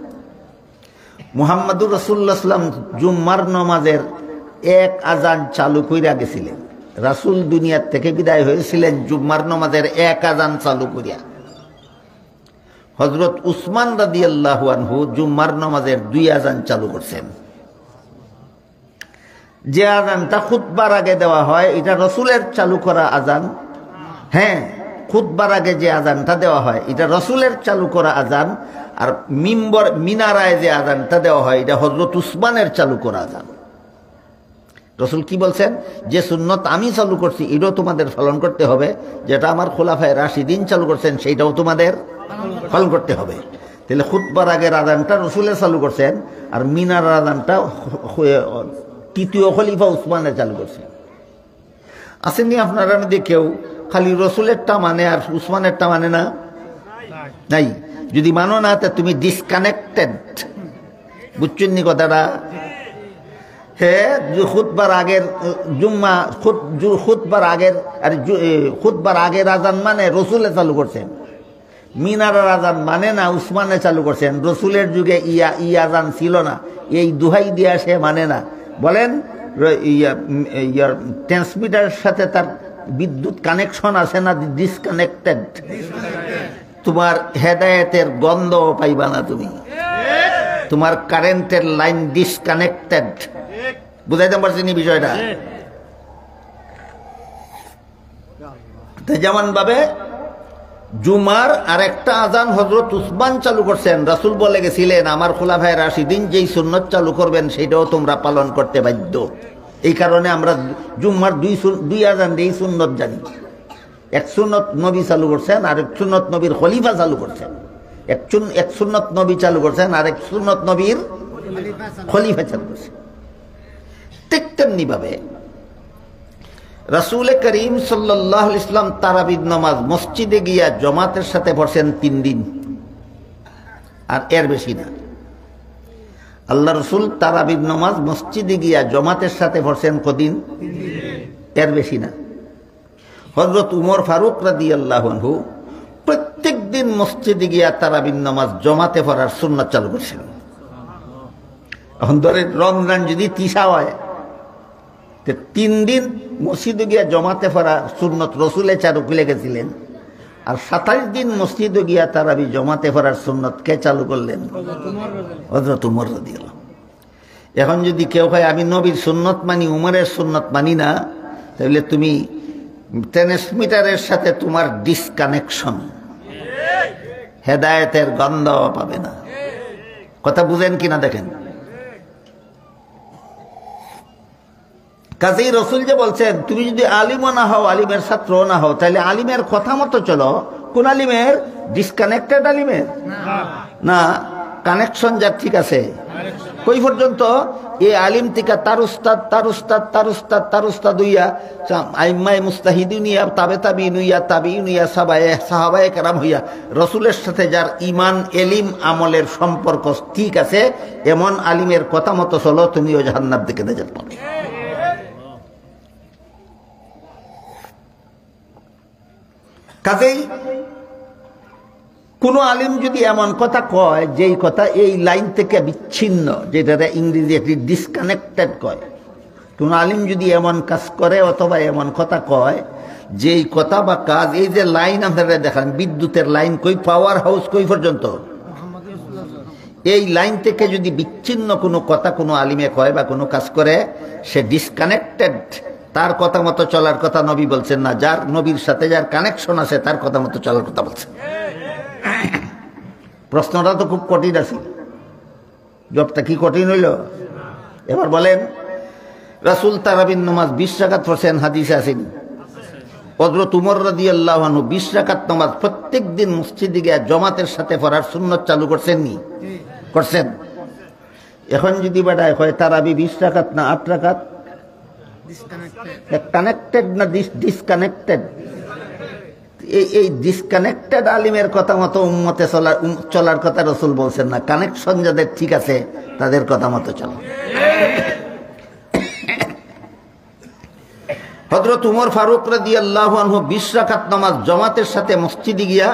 A: মুহাম্মদুর রাসূলুল্লাহ সাল্লাল্লাহু আলাইহি ওয়াসাল্লাম জুম্মার নামাজের এক আজান চালু কইরা গেছিলেন। রাসূল দুনিয়ার থেকে বিদায় হয়েছিলেন জুম্মার নামাজের এক আজান চালু করিয়া। হযরত উসমান রাদিয়াল্লাহু আনহু জুম্মার নামাজের 2 আজান চালু করছেন। যে আজানটা খুতবার আগে দেওয়া হয় এটা রসুলের চালু করা আজান। হ্যাঁ, খুতবার আগে যে আজানটা দেওয়া হয় এটা রসুলের চালু করা আজান। আর মিনারায় যে আজানটা দেওয়া হয় এটা হযরত উসমানের চালু করা আজান। রসুল কি বলছেন? যে সুন্নত আমি চালু করছি এটাও তোমাদের পালন করতে হবে, যেটা আমার খোলাফায়ে রাশিদিন চালু করছেন সেইটাও তোমাদের পালন করতে হবে। তাহলে খুতবার আগের আজানটা রসুলের চালু করছেন, আর মিনার আজানটা তৃতীয় খলিফা উসমানে চালু করছে। আসেননি আপনারা মধ্যে কেউ খালি রসুলেরটা মানে আর উসমানেরটা মানে না? নাই। যদি মানো না তা তুমি ডিসকানেক্টেড। বুঝছেন নি কথাটা? হ্যাঁ, খুতবার আগের জুম্মা খুতবার আগের আর খুতবার আগের আজান মানে রসুলে চালু করছেন। মিনারের আজান মানে না উসমানে চালু করছেন। রসুলের যুগে আজান ছিল না, এই দুহাই দিয়া সে মানে না। বলেন ট্রান্সমিটারের সাথে তার বিদ্যুৎ কানেকশন আছে না? ডিসকানেক্টেড। তোমার হেদায়েতের গন্ধ পাইবা না তুমি, তোমার কারেন্টের লাইন ডিসকানেক্টেড। বুঝাইতে পারছি নি বিষয়টা? যেমন ভাবে জুমার আরেকটা আজান হযরত উসমান চালু করছেন। রাসূল বলে গেছিলেন আমার খোলাফায়ে রাশিদিন যেই সুন্নত চালু করবেন সেটাও তোমরা পালন করতে বাধ্য। এই কারণে আমরা জুম্মার 2 আজান এই সুন্নত জানি। এক সুন্নত নবী চালু করছেন, আরেক সুন্নত নবীর খলিফা চালু করছেন। এক সুন্নত নবী চালু করছেন, আরেক সুন্নত নবীর খলিফা চালু করছেন। ঠিক তেমনি ভাবে রাসূল করিম সাল্লাল্লাহু আলাইহি ওয়াসাল্লাম তারাবির নামাজ মসজিদে গিয়া জামাতের সাথে পড়ছেন 3 দিন, আর এর বেশি না। আল্লাহ রসুল তারাবির নামাজ মসজিদে গিয়া জামাতের সাথে পড়ছেন কদিন? 3 দিন, এর বেশি না। হযরত উমর ফারুক রাদিয়াল্লাহু আনহু প্রত্যেক দিন মসজিদে গিয়া তারাবির নামাজ জামাতে পড়ার সুন্নাত চালু করছেন। এখন ধরে রমজান যদি 30 হয়, 3 দিন মসজিদে গিয়া জমাতে পড়া সুন্নত রসুলে চালু করে গেছিলেন, আর 27 দিন মসজিদে গিয়া তারাবি জমাতে পড়ার সুন্নত কে চালু করলেন? হযরত উমর রাদিয়াল্লাহু। এখন যদি কেউ হয় আমি নবীর সুন্নত মানি, উমরের সুন্নত মানি না, তাহলে তুমি ট্রান্সমিটারের সাথে তোমার ডিসকানেকশন, হেদায়েতের গন্ধ পাবে না। কথা বুঝেন কিনা দেখেন। কাজেই রসুল যে বলছেন তুমি যদি আলিমও না হও, আলিমের ছাত্রও না হও, তাহলে আলিমের কথা মতো চলো। কোন আলিমের? ডিসকানেক্টেড আলিমের না, কানেকশন যার ঠিক আছে। কই পর্যন্ত? এই আলিম থেকে তার উস্তাদ, তার উস্তাদ, তার উস্তাদ, তার উস্তাদ হইয়া আইম্মায়ে মুস্তাহিদিন হইয়া, তাবে তাবিঈন হইয়া, তাবিঈন হইয়া, সাহাবায়ে কেরাম হইয়া রসুলের সাথে যার ইমান, এলিম, আমলের সম্পর্ক ঠিক আছে, এমন আলিমের কথা মতো চলো, তুমিও জাহান্নামের দিকে নাজাত পাবে। কাজেই কোন আলিম যদি এমন কথা কয় যেই কথা এই লাইন থেকে বিচ্ছিন্ন, যেটা ইংরেজি একটি ডিসকানেক্টেড কয়, কোন আলিম যদি এমন কাজ করে অথবা এমন কথা কয় যেই কথা বা কাজ, এই যে লাইন আপনারা দেখান, বিদ্যুতের লাইন কই, পাওয়ার হাউস কই পর্যন্ত, এই লাইন থেকে যদি বিচ্ছিন্ন কোনো কথা কোনো আলিমে কয় বা কোনো কাজ করে, সে ডিসকানেক্টেড, তার কথা মতো চলার কথা নবী বলছেন না। যার নবীর সাথে যার কানেকশন আছে তার কথা মতো চলার কথা বলছেন। প্রশ্নটা তো খুব কঠিন আছে, জবটা কি কঠিন হইল? এবার বলেন, রাসূল তারাবির নামাজ 20 রাকাত পড়ছেন, হাদিসে আসেনি? হযরত উমর রাদিয়াল্লাহু আনহু 20 রাকাত নামাজ প্রত্যেক দিন মসজিদে গিয়ে জমাতের সাথে পড়ার সুন্নত চালু করছেন নি? করছেন। এখন যদি বেটায় হয় তারাবি 20 রাকাত না 8 রাকাত, কানেক্টেড না ডিসকানেক্টেড? এই ডিসকানেক্টেড আলিমের কথা মতো উম্মতে চলার কথা রাসূল বলছেন না। কানেকশন যাদের ঠিক আছে তাদের কথা মতো চলো। হযরত উমর ফারুক রাদিয়াল্লাহু আনহু 20 রাকাত নামাজ জামাতের সাথে মসজিদে গিয়া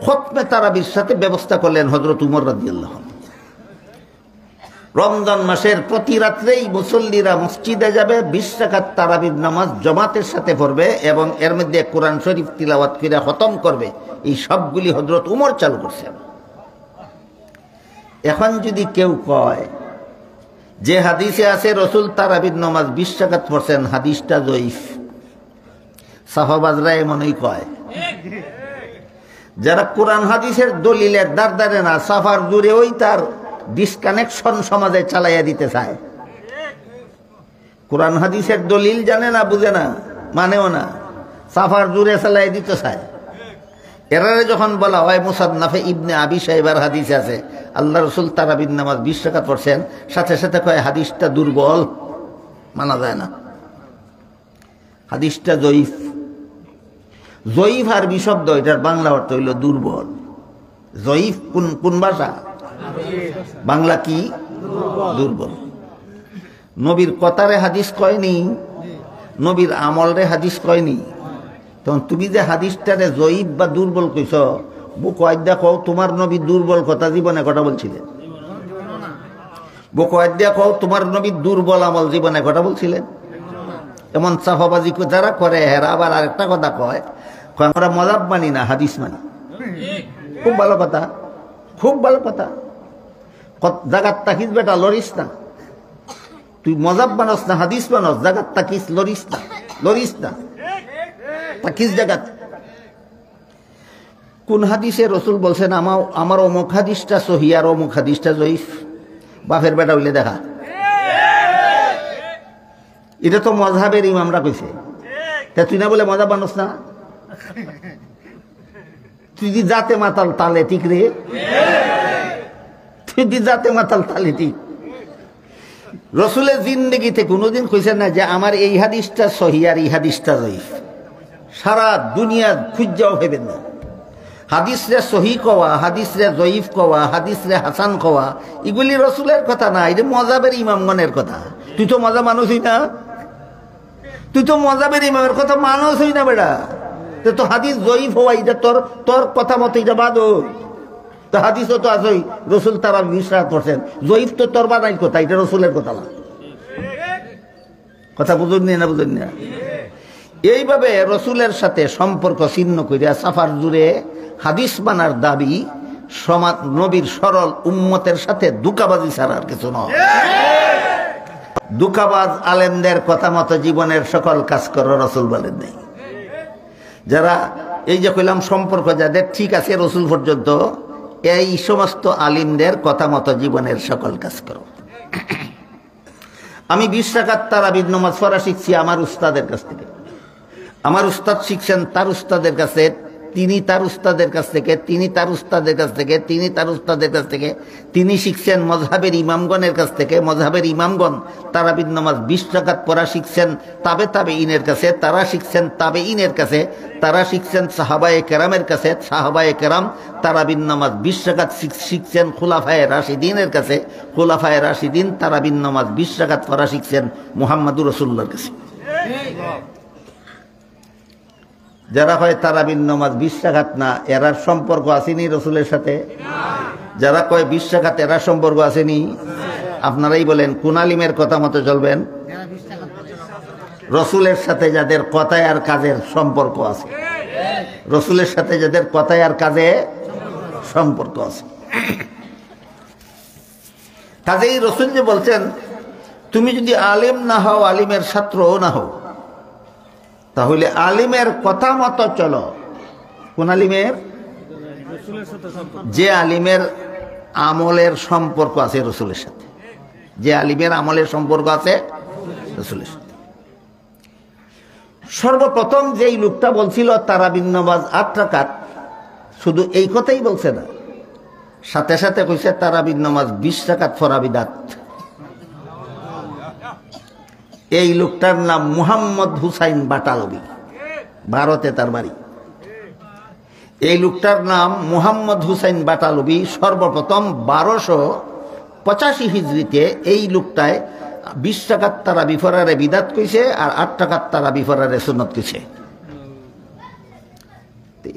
A: খতমে তারাবির সাথে ব্যবস্থা করলেন হযরত উমর রাদিয়াল্লাহু আনহু। রমজান মাসের প্রতি রাত্রেই মুসল্লিরা মসজিদে যাবে, 20 রাকাত তারাবির নামাজ জামাতের সাথে পড়বে এবং এর মধ্যে কোরআন শরীফ তিলাওয়াত করে খতম করবে। এই সবগুলি হযরত উমর চালু করছেন। এখন যদি কেউ কয় যে হাদিসে আছে রাসূল তারাবির নামাজ 20 রাকাত পড়ছেন, হাদিসটা জয়ীফ, সাহাবাজরা এমনই কয়। যারা কোরআন হাদিসের দলিলের দাঁড় না, সাফার জুড়ে ওই তার ডিসকানেকশন সমাজে চালাইয়া দিতে চায়। কোরআন হাদিসের দলিল জানে না, বুঝে না, মানেও না, সাফার জুড়ে চালাই দিতে চায়। এরারে যখন বলা হয় মুসান্নাফে ইবনে আবি শাইবার হাদিসে আছে আল্লাহ রাসূল তারাবির নামাজ 20 রাকাত পড়ছেন, সাথে সাথে কয় হাদিসটা দুর্বল, মানা যায় না, হাদিসটা জয়ীফ। জয়ীফ আরবি শব্দ, এটার বাংলা অর্থ হইল দুর্বল। জয়ীফ কোন ভাষা? বাংলা কি? দুর্বল। নবীর কথারে হাদিস কয়নি, নবীর আমলরে হাদিস কয়নি। তখন তুমি যে হাদিসটারে জয়ীফ বা দুর্বল কইছ, বুক ওয়াইদা কও তোমার নবী দুর্বল কথা জীবনে কথা বলছিলেন? বুক ওয়াইদা কও তোমার নবী দুর্বল আমল জীবনে কথা বলছিলেন? এমন সাফাবাজি যারা করে হেরা আবার আরেকটা কথা কয়, আমরা মজাব মানি না, হাদিস মানি। খুব ভালো কথা, খুব ভালো কথা। জাগাত তাকিস বেটা, লড়িস না। তুই মজাব বানস না, হাদিস বানস, জাগাত তাকিস, লড়িস না, লড়িস না, তাকিস জাগাত। কোন হাদিসে রাসূল বলছেন আমার অমুক হাদিসটা সহিহ আর অমুক হাদিসটা জয়ীফ? বাপের বেটা হইলে দেখা। এটা তো মযহাবের ইমামরা কইছে, তা তুই না বলে মজাব বানস না? তুই দি জাতে মাতাল তালে ঠিক রে, তুই দি জাতে মাতাল তালে ঠিক। রাসূলের জিন্দেগিতে কোনোদিন কইছেন না যে আমার এই হাদিসটা সহিহ আর এই হাদিসটা জয়ীফ? সারা দুনিয়া খুঁজাও ভেবেন না। হাদিস রে সহিহ কওয়া, হাদিস রে জয়ীফ কওয়া, হাদিস রে হাসান কওয়া, এগুলি রাসূলের কথা না, এটা মযহাবের ইমামগণের কথা। তুই তো মজা মানুষই না, তুই তো মযহাবের ইমামের কথা মানুষই না বেটা। তো হাদিস জয়ীফ হওয়া এটা তোর কথা মতো এটা বাদ। তো হাদিসও তো আসই রাসূল তারা 20 রাকাত পড়ছেন, জয়ীফ তো তোর বানাই কথা, এটা রাসূলের কথা না। কথা বুঝুন না, বুঝুন না? এইভাবে রাসূলের সাথে সম্পর্ক ছিন্ন করিয়া সাফার জুড়ে হাদিস বানার দাবি সমাজ নবীর সরল উম্মতের সাথে দুকাবাজি ছাড়া আর কিছু নয়। দুকাবাজ আলেমদের কথা মতো জীবনের সকল কাজ করো, রাসূল বলেন নাই। যারা এই যে কইলাম সম্পর্ক যাদের ঠিক আছে রাসূল পর্যন্ত, এই সমস্ত আলিমদের কথা মতো জীবনের সকল কাজ করো। আমি 20 রাকাত তারাবির নামাজ পড়া শিখছি আমার উস্তাদের কাছ থেকে। আমার উস্তাদ শিখছেন তার উস্তাদের কাছে, তিনি তার উস্তাদের কাছ থেকে, তিনি তার উস্তাদের কাছ থেকে, তিনি তার উস্তাদের কাছ থেকে, তিনি শিখছেন মযহাবের ইমামগণের কাছ থেকে। মযহাবের ইমামগণ তারাবির নামাজ 20 রাকাত পড়া শিখছেন তাবে ইনের কাছে, তারা শিখছেন তাবে ইনের কাছে, তারা শিখছেন সাহাবায়ে কেরামের কাছে, সাহাবায়ে কেরাম তারাবির নামাজ 20 রাকাত শিখছেন খুলাফায়ে রাশিদিনের কাছে, খুলাফায়ে রাশিদিন তারাবির নামাজ 20 রাকাত পড়া শিখছেন মুহাম্মদুর রাসূলুল্লাহর কাছে। যারা হয় তারাবির নামাজ 20 রাকাত না, এরার সম্পর্ক আসেনি রাসূলের সাথে? যারা কয় 20 রাকাত, এরার সম্পর্ক আসেনি? আপনারাই বলেন কোন আলিমের কথা মতো চলবেন? রসুলের সাথে যাদের কথায় আর কাজের সম্পর্ক আছে, রসুলের সাথে যাদের কথায় আর কাজে সম্পর্ক আছে। কাজেই রসুল যে বলছেন তুমি যদি আলিম না হও, আলিমের ছাত্রও না হও, তাহলে আলিমের কথা মতো চলো। কোন আলিমের? যে আলিমের আমলের সম্পর্ক আছে রসুলের সাথে, যে আলিমের আমলের সম্পর্ক আছে রসুলের সাথে। সর্বপ্রথম যেই লোকটা বলছিল তারাবির নামাজ 8 রাকাত, শুধু এই কথাই বলছে না, সাথে সাথে কইছে তারাবির নামাজ 20 রাকাত পড়া বিদআত। এই লোকটার নাম মুহাম্মদ হুসাইন বাটালবি, ভারতে তার বাড়ি। এই লোকটার নাম মুহাম্মদ হুসাইন বাটালবি। সর্বপ্রথম 1285 হিজরিতে এই লোকটায় 20 রাকাত তারাবি পড়ারে বিদআত কইছে, আর 8 রাকাত তারাবি পড়ারে সুন্নত কইছে।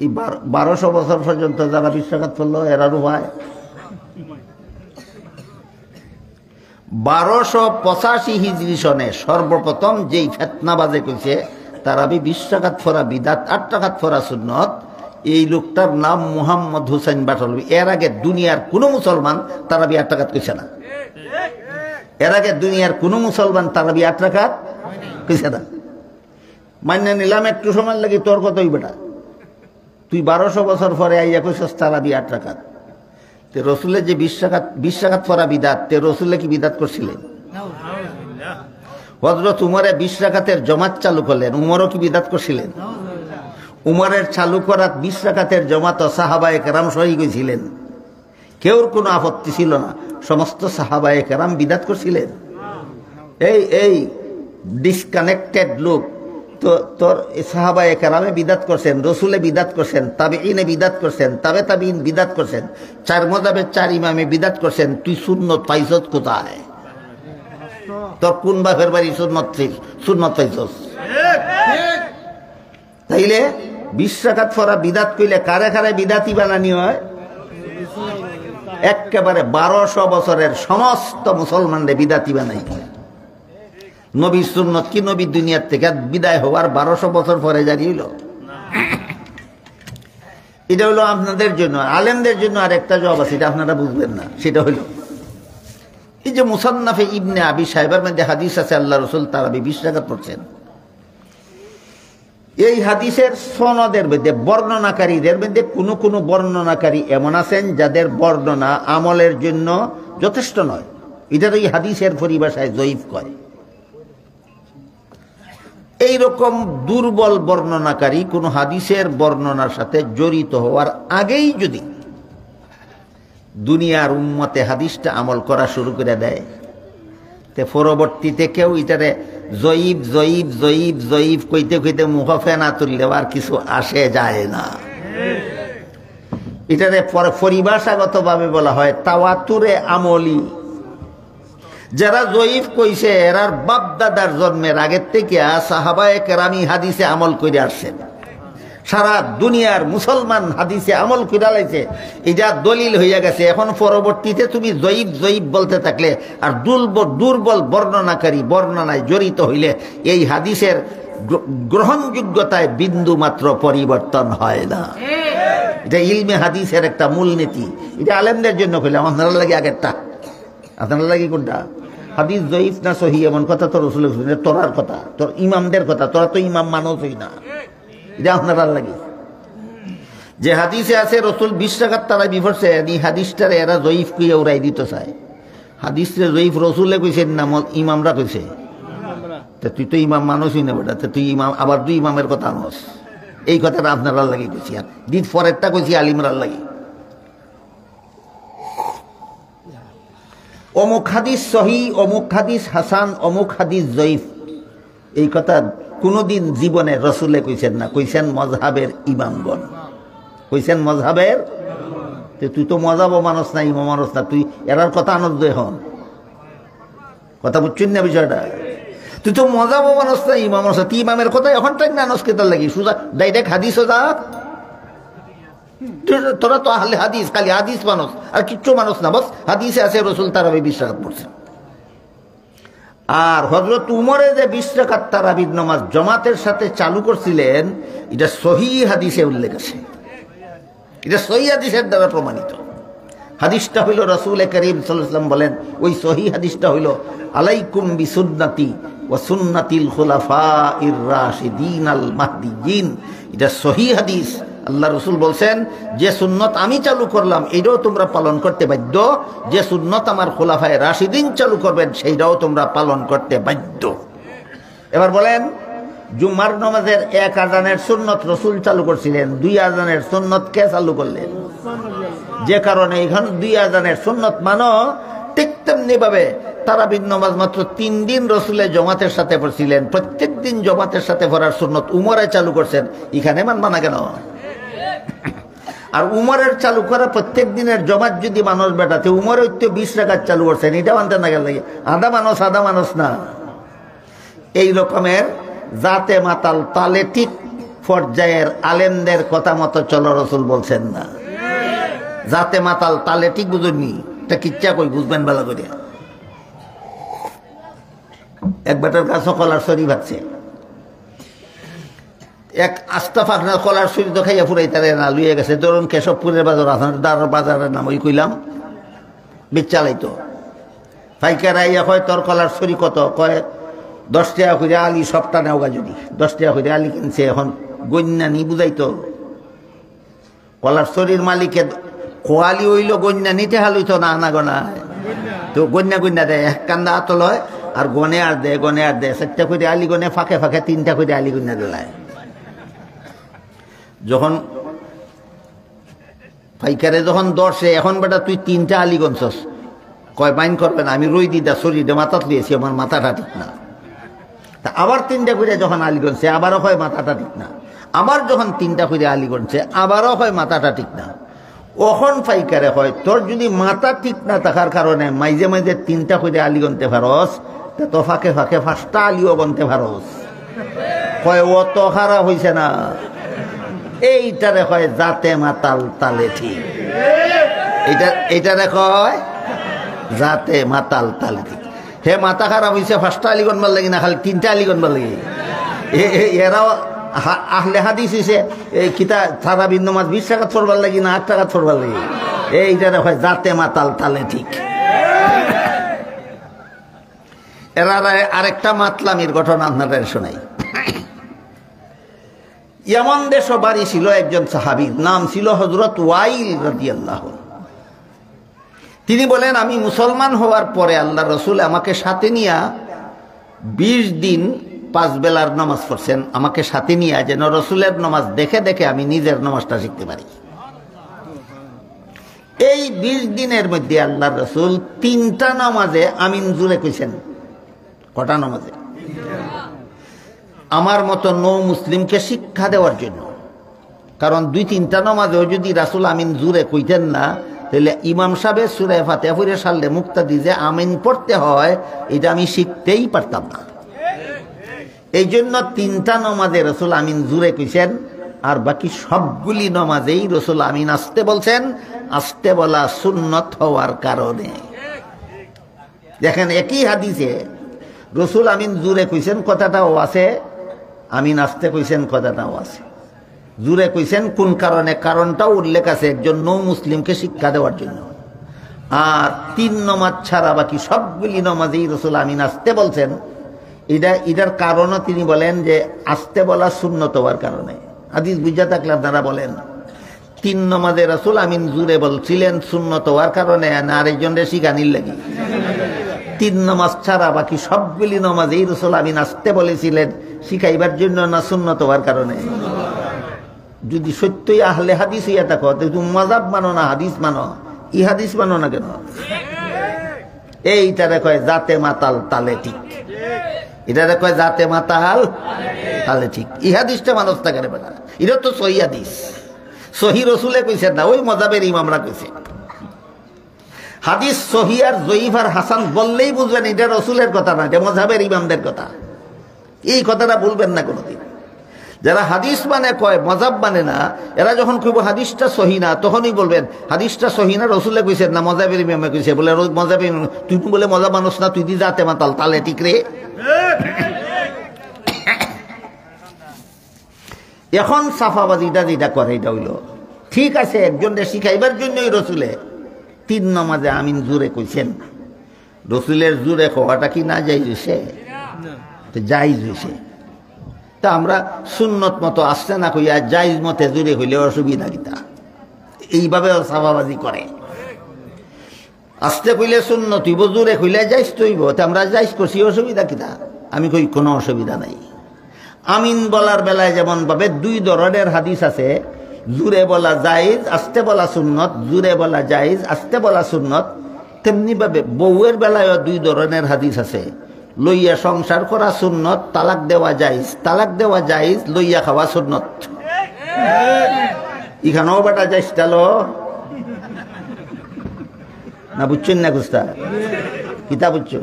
A: এই 1200 বছর পর্যন্ত যারা 20 রাকাত পড়লো এরারও হয়। 1285 হিজরি সনে সর্বপ্রথম যেই ফেতনাবাজে কইছে তারাবি 20 রাকাত পড়া বিদআত, 8 রাকাত পড়া সুন্নত, এই লোকটার নাম মুহাম্মদ হুসাইন বাটালবি। এর আগে দুনিয়ার কোনো মুসলমান তারাবি 8 রাকাত কইছে না। এর আগে দুনিয়ার কোনো মুসলমান তারাবি 8 রাকাত কইছে না। মান্য নিলাম একটু সময় লাগি, তোর কতই বেটা, তুই 1200 বছর পরে আইয়া কইছস তারাবি 8 রাকাত। তে রসুলের যে 20 রাকাত পড়া বিদআত, তে রসুলে কি বিদআত করছিলেন? হযরত উমরে 20 রাকাতের জমাত চালু করলেন, উমরও কি বিদআত করছিলেন? উমরের চালু করা 20 রাকাতের জমাত সাহাবায়ে কেরাম সহি কইছিলেন, কেউর কোনো আপত্তি ছিল না। সমস্ত সাহাবায়ে কেরাম বিদআত করছিলেন। এই ডিসকানেক্টেড লোক তো তোর সাহাবায়ে কেরামে বিদআত করছেন, রসুলে বিদআত করছেন, তাবেঈনে বিদআত করছেন, তাবে তাবেঈন বিদআত করছেন, 4 মাযহাবের 4 ইমামে বিদআত করছেন। তুই সুন্নত পাইছস কোথায়? তোর কোন বাপের বাড়ি সুন্নত পাইছস? তাইলে 20 রাকাত পড়া বিদআত কইলে কারে কারে বিদআতি বানানি হয়? একেবারে 1200 বছরের সমস্ত মুসলমানদের বিদআতি বানাই। নবীর সুন্নত কি নবী দুনিয়ার থেকে বিদায় হওয়ার 1200 বছর পরে জারি হইল? এটা হলো আপনাদের জন্য, আলেমদের জন্য আরেকটা জবাব আছে, এটা আপনারা বুঝবেন না। সেটা হলো এই যে মুসান্নাফে ইবনে আবি শাইবার মধ্যে হাদিস আছে আল্লাহ রসুল তারাবি 20 রাকাত পড়ছেন। এই হাদিসের সনদের মধ্যে বর্ণনাকারীদের মধ্যে কোনো কোনো বর্ণনাকারী এমন আছেন যাদের বর্ণনা আমলের জন্য যথেষ্ট নয়। এটা তো এই হাদিসের পরিভাষায় জয়ীফ কয়। এইরকম দুর্বল বর্ণনাকারী কোন হাদিসের বর্ণনার সাথে জড়িত হওয়ার আগেই যদি দুনিয়ার উম্মতে হাদিসটা আমল করা শুরু করে দেয়, তে পরবর্তীতে কেউ এটারে জয়ীব জয়ীব জয়ীব জয়ীব কইতে কইতে মুখ ফেনা তুললে আর কিছু আসে যায় না। এটারে পরিভাষাগতভাবে বলা হয় তাওয়াতুরে আমলি। যারা জয়ীফ কইছে এরার বাপ দাদার জন্মের আগের থেকে সাহাবায়ে কেরামি হাদিসে আমল করে আসছেন। সারা দুনিয়ার মুসলমান হাদিসে আমল করে লাইছে, এটা দলিল হইয়া গেছে। এখন পরবর্তীতে তুমি জয়ীব জয়ীব বলতে থাকলে আর দুর্বল বর্ণনাকারী বর্ণনায় জড়িত হইলে এই হাদিসের গ্রহণযোগ্যতায় বিন্দু মাত্র পরিবর্তন হয় না। এটা ইলমে হাদিসের একটা মূলনীতি। এটা আলেমদের জন্য কইলাম, আপনারা লাগে আগেরটা, আপনারা লাগে কোনটা? হাদিস জয়ীফ না সহি এমন কথা তো রসুল, তোরার কথা, তোর ইমামদের কথা, তোরা তো ইমাম মানুষই না। এটা আপনারা লাগে যে হাদিসে আছে রসুল 20 রাকাত তারাবি পড়ছে, এই হাদিসটারে এরা জয়ীফ কইয়া উড়াই দিতে চায়। হাদিসে জয়ীফ রসুলে কইছেন না ইমামরা কইছে? তুই তো ইমাম মানুষই না বেটা, তুই ইমাম আবার তুই ইমামের কথা আনস। এই কথাটা আপনারা লাগে কইছি, আর দিন পরেরটা কইছি আলিমরার লাগে। অমুক হাদিস সহি, অমুক হাদিস হাসান, অমুক হাদিস জয়ীফ, এই কথা কোনদিন জীবনে রসুলে কইছেন না। কইছেন মজহাবের ইমামগণ, কইছেন মজহাবের। তুই তো মজাবও মানুষ না, ইমাম মানুষ না, তুই এরার কথা আনন্দ হন। কথা বুঝছেন না বিষয়টা? তুই তো মজাবও মানুষ না, ইমাম মানুষ না, তুই ইমামের কথা এখন তাই না আনস কেতার লাগি সুজা ডাইরেক্ট হাদিস যা। তোরা তো আহলে হাদিস, খালি হাদিস মানুষ আর কিচ্ছু মানুষ না, বস হাদিসে আছে রসুল তারাবি 20 রাকাত পড়ছে। আর হযরত উমরে যে 20 রাকাত তারাবির নামাজ জামাতের সাথে চালু করছিলেন, এটা সহিহ হাদিসে উল্লেখ আছে। এটা সহিহ হাদিসের দ্বারা প্রমাণিত। হাদিসটা হইল রাসূল করিম সাল্লাল্লাহু আলাইহি ওয়াসাল্লাম বলেন, ওই সহিহ হাদিসটা হইল আলাইকুম বিসুন্নতি ওয়া সুন্নাতিল খুলাফাইর রাশিদিন আল মাহদিয়িন। এটা সহিহ হাদিস। আল্লাহ রাসূল বলছেন, যে সুন্নত আমি চালু করলাম এটাও তোমরা পালন করতে বাধ্য, যে সুন্নত আমার খুলাফায়ে রাশিদিন চালু করবেন সেইটাও তোমরা পালন করতে বাধ্য। এবার বলেন, জুমার নামাজের 1 আযানের সুন্নত রাসূল চালু করছিলেন, 2 আযানের সুন্নত কে চালু করলেন? যে কারণে এখানে 2 আযানের সুন্নত মানো, ঠিক তেমনি ভাবে তারাবির নামাজ মাত্র 3 দিন রাসূলের জামাতের সাথে পড়ছিলেন, প্রত্যেক দিন জামাতের সাথে পড়ার সুন্নত উমরে চালু করছেন, এখানে মানবা না কেন? আর উমরের চালু করা প্রত্যেক দিনের জামাত যদি মানুষ বেটাতে, উমরে 20 রাকাত চালু করছেন, এটা মানতে না গেলে আধা মানুষ না। এই রকমের জাতে মাতাল তালে ঠিক পর্যায়ের আলেমদের কথা মতো চলো রাসূল বলছেন না। জাতে মাতাল তালে ঠিক বুঝুননি, এটা কিচ্ছা কই বুঝবেন ভালো করে। এক বেটার কাছে কলার শরীফ আছে, এক আস্তা ফাঁকনা কলার শরীফ তো খাইয়া ফুরাই তারে না লুয়ে গেছে। ধরুন কেশবপুরের বাজার বাজারের নাম ওই কইলাম, বেচালাইতো পাইকার আইয়া কয় তোর কলার শরীফ কত? কয় 10 টাকা করে আলি, সবটা নেওগা যদি 10 টাকা করে আলি কিনছে। এখন গন্যা নি বুঝাইতো, কলার শরীর মালিকে কোয়ালি হইল গন্যা নিতে হালইতো না, আনা গনা তো গন্যা দেয়, এক কান্দা আতল হয় আর গনে আর দেয় 4টা করে আলি গনে, ফাঁকে 3টা করে আলি গন্যা দিলায়। যখন পাইকারে যখন দর্শে, এখন বেটা তুই 3টা আলি গনছস, কয় বাইন করবে না, আমি রই দিদা শরীরে মাথাত লিয়েছি, আমার মাথাটা ঠিক না। তা আবার 3টা করে যখন আলি গনছে, আবারও হয় মাথাটা ঠিক না। আবার যখন 3টা করে আলি গনছে, আবারও হয় মাথাটা ঠিক না। ওখন পাইকারে হয় তোর যদি মাথা ঠিক না থাকার কারণে মাঝে 3টা করে আলি গনতে পারস, তো ফাঁকে 5টা আলিও গনতে পারস। কয় ও তো খারাপ হয়েছে না, এইটারে কয় জাতে মাতাল তালে ঠিক। এইটারে কয় জাতে মাতাল তালে ঠিক। হে মাথা খারাপ হয়েছে 5টা আলি গনবার লাগি না, খালি 3টা আলি গনবার লাগি। এরাও আহলে হাদিস হইছে, এই কিতা তারাবির নামাজ 20 টাকা পড়বার লাগি না 8 টাকা পড়বার লাগি। এইটারে হয় জাতে মাতাল তালে ঠিক। এরা আরেকটা মাতলামির ঘটনা আপনাদের শোনাই। ইয়ামান দেশ বাড়ি ছিল একজন সাহাবীর, নাম ছিল হযরত ওয়াইল রাদিয়াল্লাহু। তিনি বলেন, আমি মুসলমান হওয়ার পরে আল্লাহ রাসূল আমাকে সাথে নিয়া 20 দিন 5 বেলার নামাজ পড়ছেন, আমাকে সাথে নিয়ে, যেন রাসূলের নামাজ দেখে দেখে আমি নিজের নামাজটা শিখতে পারি। এই 20 দিনের মধ্যে আল্লাহ রাসূল 3টা নামাজে আমিন জুড়ে কইছেন। কটা নামাজে? আমার মতো নৌ মুসলিমকে শিক্ষা দেওয়ার জন্য। কারণ 2-3টা নামাজেও যদি রাসূল আমিন জুড়ে কইতেন না, তাহলে ইমাম সাহেব সূরা ফাতিহা পড়ে সারলে মুক্তাদি যে আমিন পড়তে হয়, এটা আমি শিখতেই পারতাম না। এই জন্য 3টা নামাজে রাসূল আমিন জুড়ে কইছেন, আর বাকি সবগুলি নামাজেই রাসূল আমিন আসতে বলছেন। আসতে বলা সুন্নত হওয়ার কারণে। দেখেন, একই হাদিসে রাসূল আমিন জুড়ে কইছেন কথাটাও আছে, আমিন আসতে কইছেন কথাটাও আছে। জুড়ে কইছেন কোন কারণে, কারণটাও উল্লেখ আছে, একজন নৌ মুসলিমকে শিক্ষা দেওয়ার জন্য। আর 3 নামাজ ছাড়া বাকি সবগুলি নামাজেই রাসূল আমিন আসতে বলছেন। এটার কারণও তিনি বলেন যে আসতে বলা সুন্নত হওয়ার কারণে। হাদিস বুঝা থাকলে আপনারা বলেন, 3 নামাজে রাসূল আমিন জুড়ে বলছিলেন সুন্নত হওয়ার কারণে, না আরেকজনের শিখানির লাগি? 3 নামাজ ছাড়া বাকি সবগুলি নামাজেই রাসূল আমিন আসতে বলেছিলেন শিখাইবার জন্য, না সুন্নত হওয়ার কারণে? যদি সত্যই আহলে হাদিস হইয়া থাকো, তুমি মাযহাব মানো না হাদিস মানো, ই হাদিস মানো না কেন? এইটারে কয় জাতে মাতাল তালে ঠিক। এটারে কয় জাতে মাতাল তালে ঠিক। ই হাদিসটা মানুষ থাকে রে বেটা, এটা তো সহিহ হাদিস। সহিহ রাসূলে কইছেন না, ওই মাযহাবের ইমামরা কইছে। হাদিস সহিহ আর জয়ীফ আর হাসান বললেই বুঝবেন এটা রাসূলের কথা না, এটা মাযহাবের ইমামদের কথা। এই কথাটা বলবেন না কোনোদিন। যারা হাদিস মানে কয় মজাব মানে না, এরা যখন কইব হাদিসটা সহি না, তখনই বলবেন হাদিসটা সহি না, রসুলে কইছেন না, মজাবের ইমামে কইছে। বলে মজাবের তুই বলে মজা মানুষ না, তুই দি জাতে মাতাল, তালে ঠিক রে। এখন সাফাবাজিটা যেটা করে এটা হইল ঠিক আছে, একজনের শিখাইবার জন্যই রসুলে 3 নামাজে আমিন জুরে কইছেন। রসুলের জুরে কোয়াটা কি না যাইজ হইছে? জাইজ হইছে। তা আমরা সুন্নত মতো আসছে না কইয়া জাইজ মতে জুরে হইলে অসুবিধা কিতা? এইভাবে সাফাবাজি করে। আসতে কইলে সুন্নত হইব, জুরে কইলে জাইজ তৈব। তা আমরা জাইজ করছি, অসুবিধা কিতা? আমি কই কোনো অসুবিধা নাই। আমিন বলার বেলায় যেমন ভাবে 2 ধরনের হাদিস আছে, জুরে বলা জায়েজ, আস্তে বলা সুন্নত। জুরে বলা জায়েজ, আস্তে বলা সুন্নত। তেমনি ভাবে বউয়ের বেলায়ও 2 ধরনের হাদিস আছে, লইয়া সংসার করা সুন্নত, তালাক দেওয়া জায়েজ। তালাক দেওয়া জায়েজ, লইয়া খাওয়া সুন্নত। এখানেও বেটা জায়েজ টালো না, বুঝছেন না কুস্তা কিতা বুঝছো?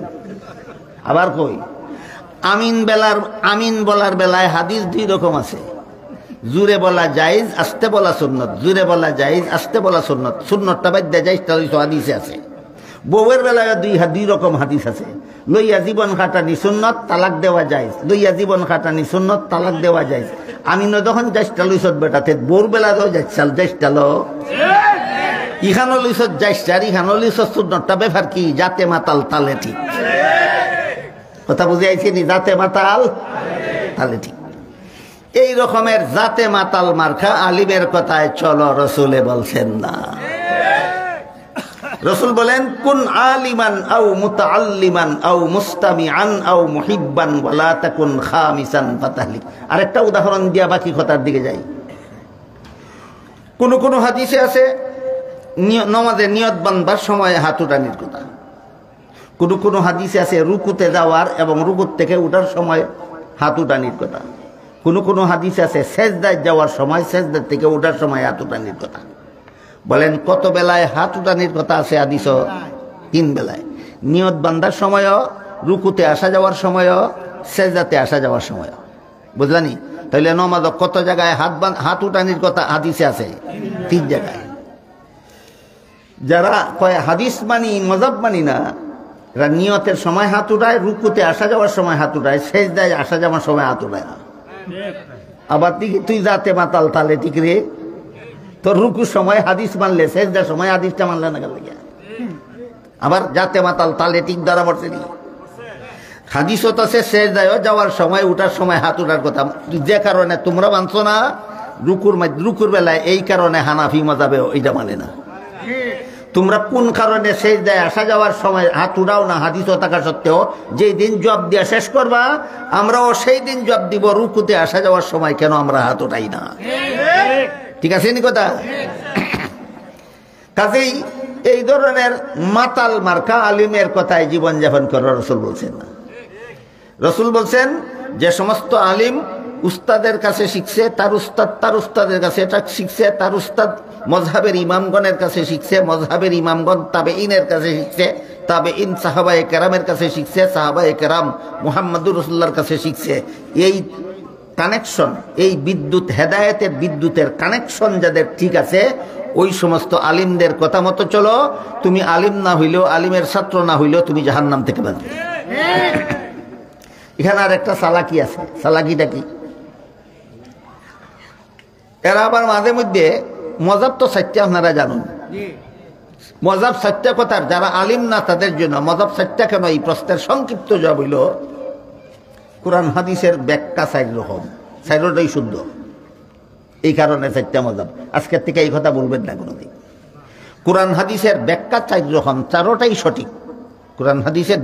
A: আবার কই আমিন বলার বেলায় হাদিস 2 রকম আছে, জুরে বলা জায়েজ, আস্তে বলা সুন্নত। জুরে বলা জায়েজ, আস্তে বলা সুন্নত। সুন্নতটা বাদ দেয়া জায়েজটা হাদিসে আছে। বউয়ের বেলায় 2 রকম হাদিস আছে, লইয়া জীবন খাটানি সুন্নত, তালাক দেওয়া জায়েজ। লইয়া জীবন খাটানি সুন্নত, তালাক দেওয়া জায়েজ। আমিনও যখন জায়েজটা লইছত বেটাতে, বউর বেলায়ও জায়েজটা লো, ইখানো লইছত জায়েজটা, আর ইখানো লইছত সুন্নতটা। ব্যাপার কি? জাতে মাতাল তালে ঠিক। কথা বুঝে আইছি নি? জাতে মাতাল তালে ঠিক। এই রকমের জাতে মাতাল মার্কা আলিমের কথায় চলো, রসুলে বলছেন না। রসুল বলেন কুন আলিমান আও মুতাআল্লিমান আও মুস্তামিআন আও মুহিব্বান ওয়ালা তাকুন খামিসান ফাতাহলিক। আরেকটা উদাহরণ দিয়া বাকি কথার দিকে যাই। কোন কোন হাদিসে আছে নামাজে নিয়ত বাঁধবার সময় হাত উঠানির কথা। কোন কোন হাদিসে আছে রুকুতে যাওয়ার এবং রুকুত থেকে উঠার সময় হাত উঠানির কথা। কোন কোন হাদিসে আছে সেজদায় যাওয়ার সময়, সেজদা থেকে উঠার সময় হাত উঠানির কথা। বলেন কত বেলায় হাত উঠানির কথা আছে হাদিস? 3 বেলায়। নিয়ত বান্ধার সময়ও, রুকুতে আসা যাওয়ার সময়ও, সেজদাতে আসা যাওয়ার সময়ও। বুঝলানি? তাহলে নামাজ কত জায়গায় হাত উঠানির কথা হাদিসে আছে? 3 জায়গায়। যারা কয় হাদিস মানি মজাব মানি না, এরা নিয়তের সময় হাত উঠায়, রুকুতে আসা যাওয়ার সময় হাত উঠায়, সেজদায় আসা যাওয়ার সময় হাত উঠায় না। আবার তুই যাতে মাতাল তালে ঠিক রে। তোর রুকুর সময় হাদিস মানলে, সেজদার সময় হাদিসটা মানলে না গেল। আবার যাতে মাতাল তালে ঠিক দ্বারা বসে নি। হাদিসও তো আছে সেজদায় যাওয়ার সময়, উঠার সময় হাত উঠার কথা। যে কারণে তোমরা মানছো না রুকুর বেলায়, এই কারণে হানাফি মাযহাবে এইটা মানে না। তোমরা কোন কারণে সেজদায় আসা যাওয়ার সময় হাত উঠাও না হাদিসও থাকা সত্ত্বেও? যেই দিন জবাব দিয়া শেষ করবা, আমরাও সেই দিন জবাব দিব রুকুতে আসা যাওয়ার সময় কেন আমরা হাত উঠাই না। ঠিক আছে নি কথা? কাজেই এই ধরনের মাতাল মার্কা আলিমের কথায় জীবনযাপন করার রসুল বলছেন না। রসুল বলছেন যে সমস্ত আলিম উস্তাদের কাছে শিখছে, তার উস্তাদের কাছে এটা শিখছে, তার উস্তাদ মযহাবের ইমামগণের কাছে শিখছে, মযহাবের ইমামগণ তাবেঈনের কাছে শিখছে, তাবেঈন সাহাবায়ে কেরামের কাছে শিখছে, সাহাবায়ে কেরাম মুহাম্মদুর রাসূলুল্লাহর কাছে শিখছে। এই কানেকশন, এই বিদ্যুৎ, হেদায়েতের বিদ্যুতের কানেকশন যাদের ঠিক আছে, ওই সমস্ত আলিমদের কথা মতো চলো। তুমি আলিম না হইলেও, আলিমের ছাত্র না হইলেও তুমি জাহান্নাম থেকে বাঁচবে। এখানে আর একটা চালাকি আছে। চালাকিটা কি? এরা আবার মাঝে মধ্যে মজাব তো 4টা আপনারা জানুন। মজাব 4টা কথার, যারা আলিম না তাদের জন্য মজাব 4টা কেন? এই প্রশ্নের সংক্ষিপ্ত জবাব হইল কোরআন হাদিসের ব্যাখ্যা 4 রকম, 4টাই শুদ্ধ। এই কারণে 4টা মজাব। আজকের থেকে এই কথা বলবেন না কোনোদিন। কোরআন হাদিসের ব্যাখ্যা 4 রকম, 4টাই সঠিক। কোরআন হাদিসের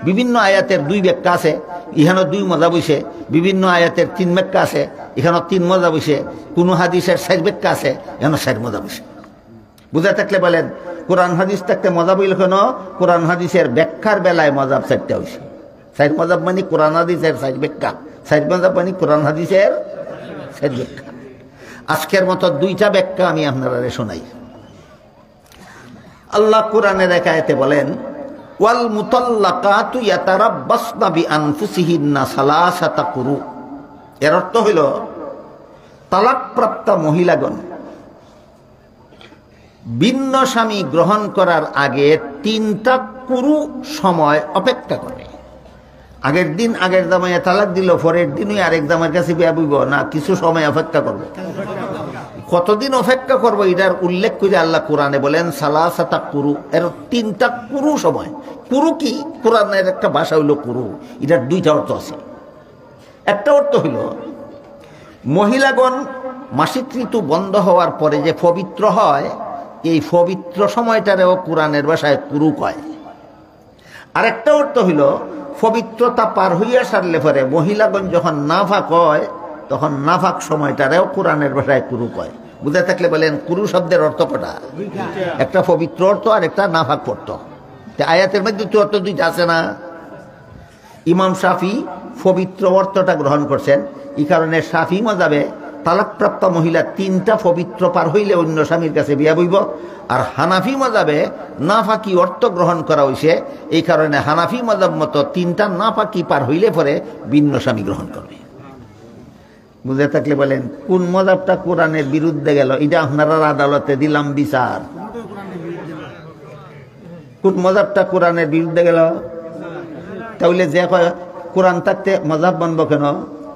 A: বিভিন্ন আয়াতের 2 ব্যাখ্যা আছে, এখানে 2 মজাব হইছে। বিভিন্ন আয়াতের 3 ব্যাখ্যা আছে, এখানে 3 মজাব হইছে। কোন হাদিসের 4 ব্যাখ্যা আছে, এখানে 4 মজাব হইছে। বুঝা থাকলে বলেন কোরআন হাদিস থাকতে মজাব হইল কেন? কোরআন হাদিসের ব্যাখ্যার বেলায় মজাব 4টা হইছে। 4 মজাব মানে কোরআন হাদিসের 4 ব্যাখ্যা, 4 মজাব মানে কোরআন হাদিসের 4 ব্যাখ্যা। আজকের মতো 2টা ব্যাখ্যা আমি আপনারা শোনাই। আল্লাহ কোরআনের এক আয়াতে বলেন ওয়াল মুতাল্লাকাতু ইয়াতারাব্বাসনা বিআনফুসিহিন্না সালাসাতা কুরু। এর অর্থ হইল তালাকপ্রাপ্তা মহিলাগণ ভিন্ন স্বামী গ্রহণ করার আগে 3টা কুরু সময় অপেক্ষা করে। আগের দিন আগের জামাইয়ে তালাক দিল, পরের দিনই আরেক জামাইয়ের কাছে বিয়া বইব না, কিছু সময় অপেক্ষা করব। কতদিন অপেক্ষা করবো এটার উল্লেখ করে আল্লাহ কোরআনে বলেন সালাসাতা কুরু, এর 3টা কুরু সময়। কুরু কি? কোরআনের একটা ভাষা হইল কুরু, এটার 2টা অর্থ আছে। একটা অর্থ হইল মহিলাগণ মাসিক ঋতু বন্ধ হওয়ার পরে যে পবিত্র হয়, এই পবিত্র সময়টারেও কোরআনের ভাষায় কুরু কয়। আরেকটা অর্থ হইল পবিত্রতা পার হইয়া সারলে পরে মহিলাগণ যখন নাফাক হয়, তখন নাফাক সময়টারেও কোরআনের ভাষায় কুরু কয়। বুঝে থাকলে বলেন কুরু শব্দের অর্থ কটা? একটা পবিত্র অর্থ আর একটা নাফাক অর্থ। আয়াতের মধ্যে তো অর্থ 2টা আছে না? ইমাম শাফি পবিত্র অর্থটা গ্রহণ করছেন, এই কারণে শাফি মাযহাবে তালাকপ্রাপ্ত মহিলা 3টা পবিত্র পার হইলে অন্য স্বামীর কাছে বিয়া বইব। আর হানাফি মাযহাবে নাফাকি অর্থ গ্রহণ করা হয়েছে, এই কারণে হানাফি মাযহাব মতো 3টা নাফাকি পার হইলে পরে ভিন্ন স্বামী গ্রহণ করবে। বুঝে থাকলে বলেন কোন মাযহাবটা কোরআনের বিরুদ্ধে গেল? এটা আপনারা আদালতে দিলাম বিচার। কোন মাযহাবটা কোরআনের বিরুদ্ধে গেল? তাহলে যে কয় কোরআন থাকতে মাযহাব মানবো কেন?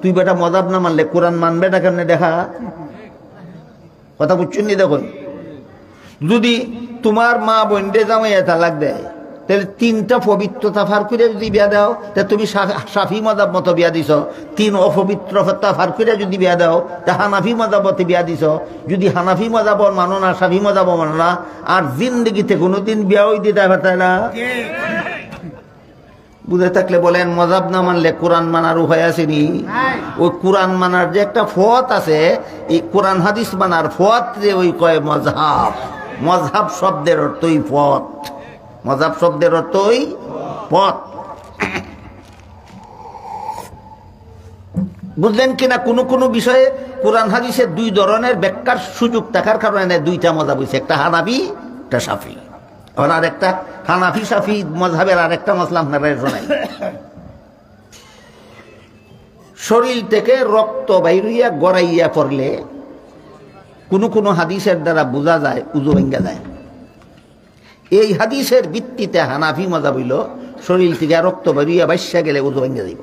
A: তুই বেটা মাযহাব না মানলে কোরআন মানবে না কেমনে? দেখা কথা বুঝছেন নি? দেখুন, যদি তোমার মা বোনদের জামাইয়ে তালাক দেয়, তাহলে 3টা পবিত্রতা ফার করে যদি বিয়া দাও, তা তুমি শাফি মাযহাব মতো বিয়া দিছ। 3 অপবিত্রতা ফার করে যদি বিয়া দাও, তা হানাফি মাযহাব মতো বিয়া দিছ। যদি হানাফি মাযহাব মানো না, শাফি মাযহাব মানো না, আর জিন্দেগিতে কোনোদিন বিয়া হই দিতে পারতে না। বুঝে থাকলে বলেন মাযহাব না মানলে কোরআন মানার উপায় আসেনি? ওই কোরআন মানার যে একটা পথ আছে, এই কোরআন হাদিস মানার পথ যে ওই কয় মাযহাব। মাযহাব শব্দের অর্থই পথ। মাযহাব শব্দের অর্থই পথ। বুঝলেন কিনা? কোনো কোনো বিষয়ে কোরআন হাদিসের 2 ধরনের ব্যাখ্যার সুযোগ থাকার কারণে 2টা মাযহাব হইছে, একটা হানাফি, একটা শাফি। আর একটা হানাফি শাফি মাযহাবের আরেকটা মসলা আপনারা শোনাই। শরীর থেকে রক্ত বাইরিয়া গড়াইয়া পড়লে কোনো কোনো হাদিসের দ্বারা বোঝা যায় উযু ভেঙে যায়। এই হাদিসের ভিত্তিতে হানাফি মাযহাব হইল শরীর থেকে রক্ত বাইরিয়া বাইসা গেলে উযু ভেঙে যাইব।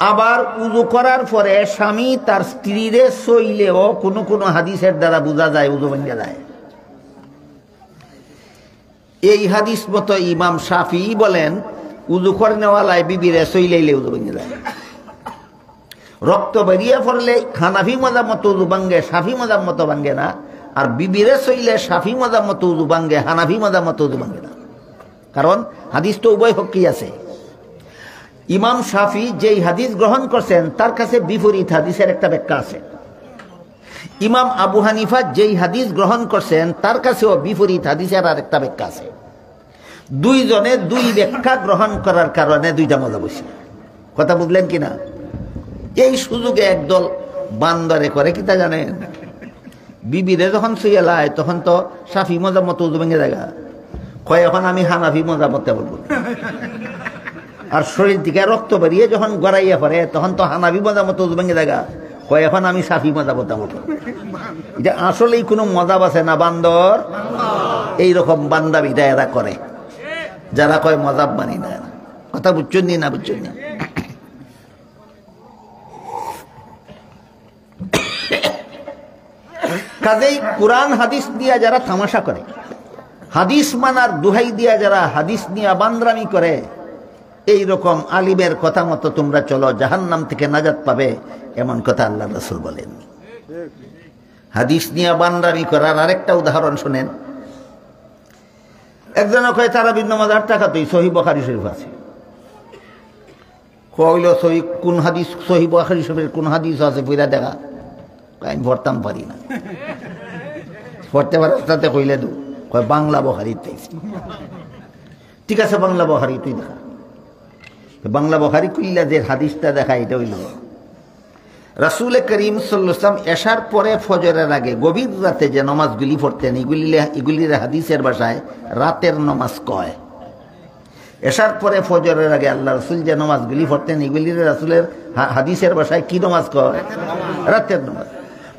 A: আবার উযু করার পরে স্বামী তার স্ত্রীরে সইলেও কোনো কোনো হাদিসের দ্বারা বোঝা যায় উযু ভেঙে যায়। এই হাদিস মতো ইমাম শাফি বলেন উযু করে নেওয়ালায় বিবিরে সইলাইলে উযু ভেঙে যায়। রক্ত বেরিয়ে পড়লে হানাফি মাযহাব মতো উযু ভাঙ্গে, শাফি মাযহাব মতো ভাঙ্গে না। আর বিবিরে সইলে শাফি মাযহাব মতো উযু ভাঙ্গে, হানাফি মাযহাব মতো উযু ভাঙ্গে না। কারণ হাদিস তো উভয় পক্ষেই আছে। ইমাম শাফি যেই হাদিস গ্রহণ করছেন তার কাছে বিপরীত হাদিসের একটা ব্যাখ্যা আছে। ইমাম আবু হানিফা যেই হাদিস গ্রহণ করছেন তার কাছেও বিপরীত হাদিসের আর একটা ব্যাখ্যা আছে। 2 জনে 2 ব্যাখ্যা গ্রহণ করার কারণে 2টা মাযহাব হইছে। কথা বুঝলেন কিনা? এই সুযোগে একদল বান্দরে করে কি তা জানেন? বিবিরে যখন শুয়েলায় তখন তো শাফি মাযহাব মতো উযু ভেঙে যায়, কয় এখন আমি হানাফি মাযহাব মতো বলবো। আর শরীর থেকে রক্ত বেরিয়ে যখন গড়াইয়া পড়ে তখন তো হানাফি মাযহাব মতো উযু ভেঙে যায়, কয় এখন আমি শাফি মাযহাব মতো বলবো। এটা আসলেই কোনো মাযহাব আছে না বান্দর? এইরকম বান্দাবিটা এরা করে, যারা কয় মাযহাব মানি না। কথা বুঝছেন নি? না বুঝছেন না? কাজেই কোরআন হাদিস দিয়া যারা তামাশা করে, হাদিস মানার দুহাই দিয়া যারা হাদিস নিয়ে বান্দরামি করে, এই রকম আলিমের কথা মতো তোমরা চলো, জাহান্নাম থেকে নাজাত পাবে, এমন কথা আল্লাহ রাসূল বলেন। হাদিস নিয়ে বান্দরামি করার আরেকটা উদাহরণ শুনেন। একজনে কয় তারাবির নামাজ 8 টাকা, তুই সহিহ বুখারী শরীফ আছে। কইল সহি কোন হাদিস, সহিহ বুখারী শরীফের কোন হাদিস আছে পড়া দেখা? আমি পড়তাম পারি না। পড়তে পারার সাথে কইলে দু কয় বাংলা বুখারীতে। ঠিক আছে, বাংলা বুখারী তুই দেখা। বাংলা বুখারী কইলা যে হাদিসটা দেখা, এটা হইল রাসূল করিম সাল্লাল্লাহু আলাইহি ওয়াসাল্লাম এশার পরে ফজরের আগে গভীর রাতে যে নামাজগুলি পড়তেন, এগুলির হাদিসের ভাষায় রাতের নামাজ কয়। এশার পরে ফজরের আগে আল্লাহ রসুল যে নামাজগুলি পড়তেন এগুলি রাসূলের হাদিসের ভাষায় কি নামাজ কয়? রাতের নামাজ।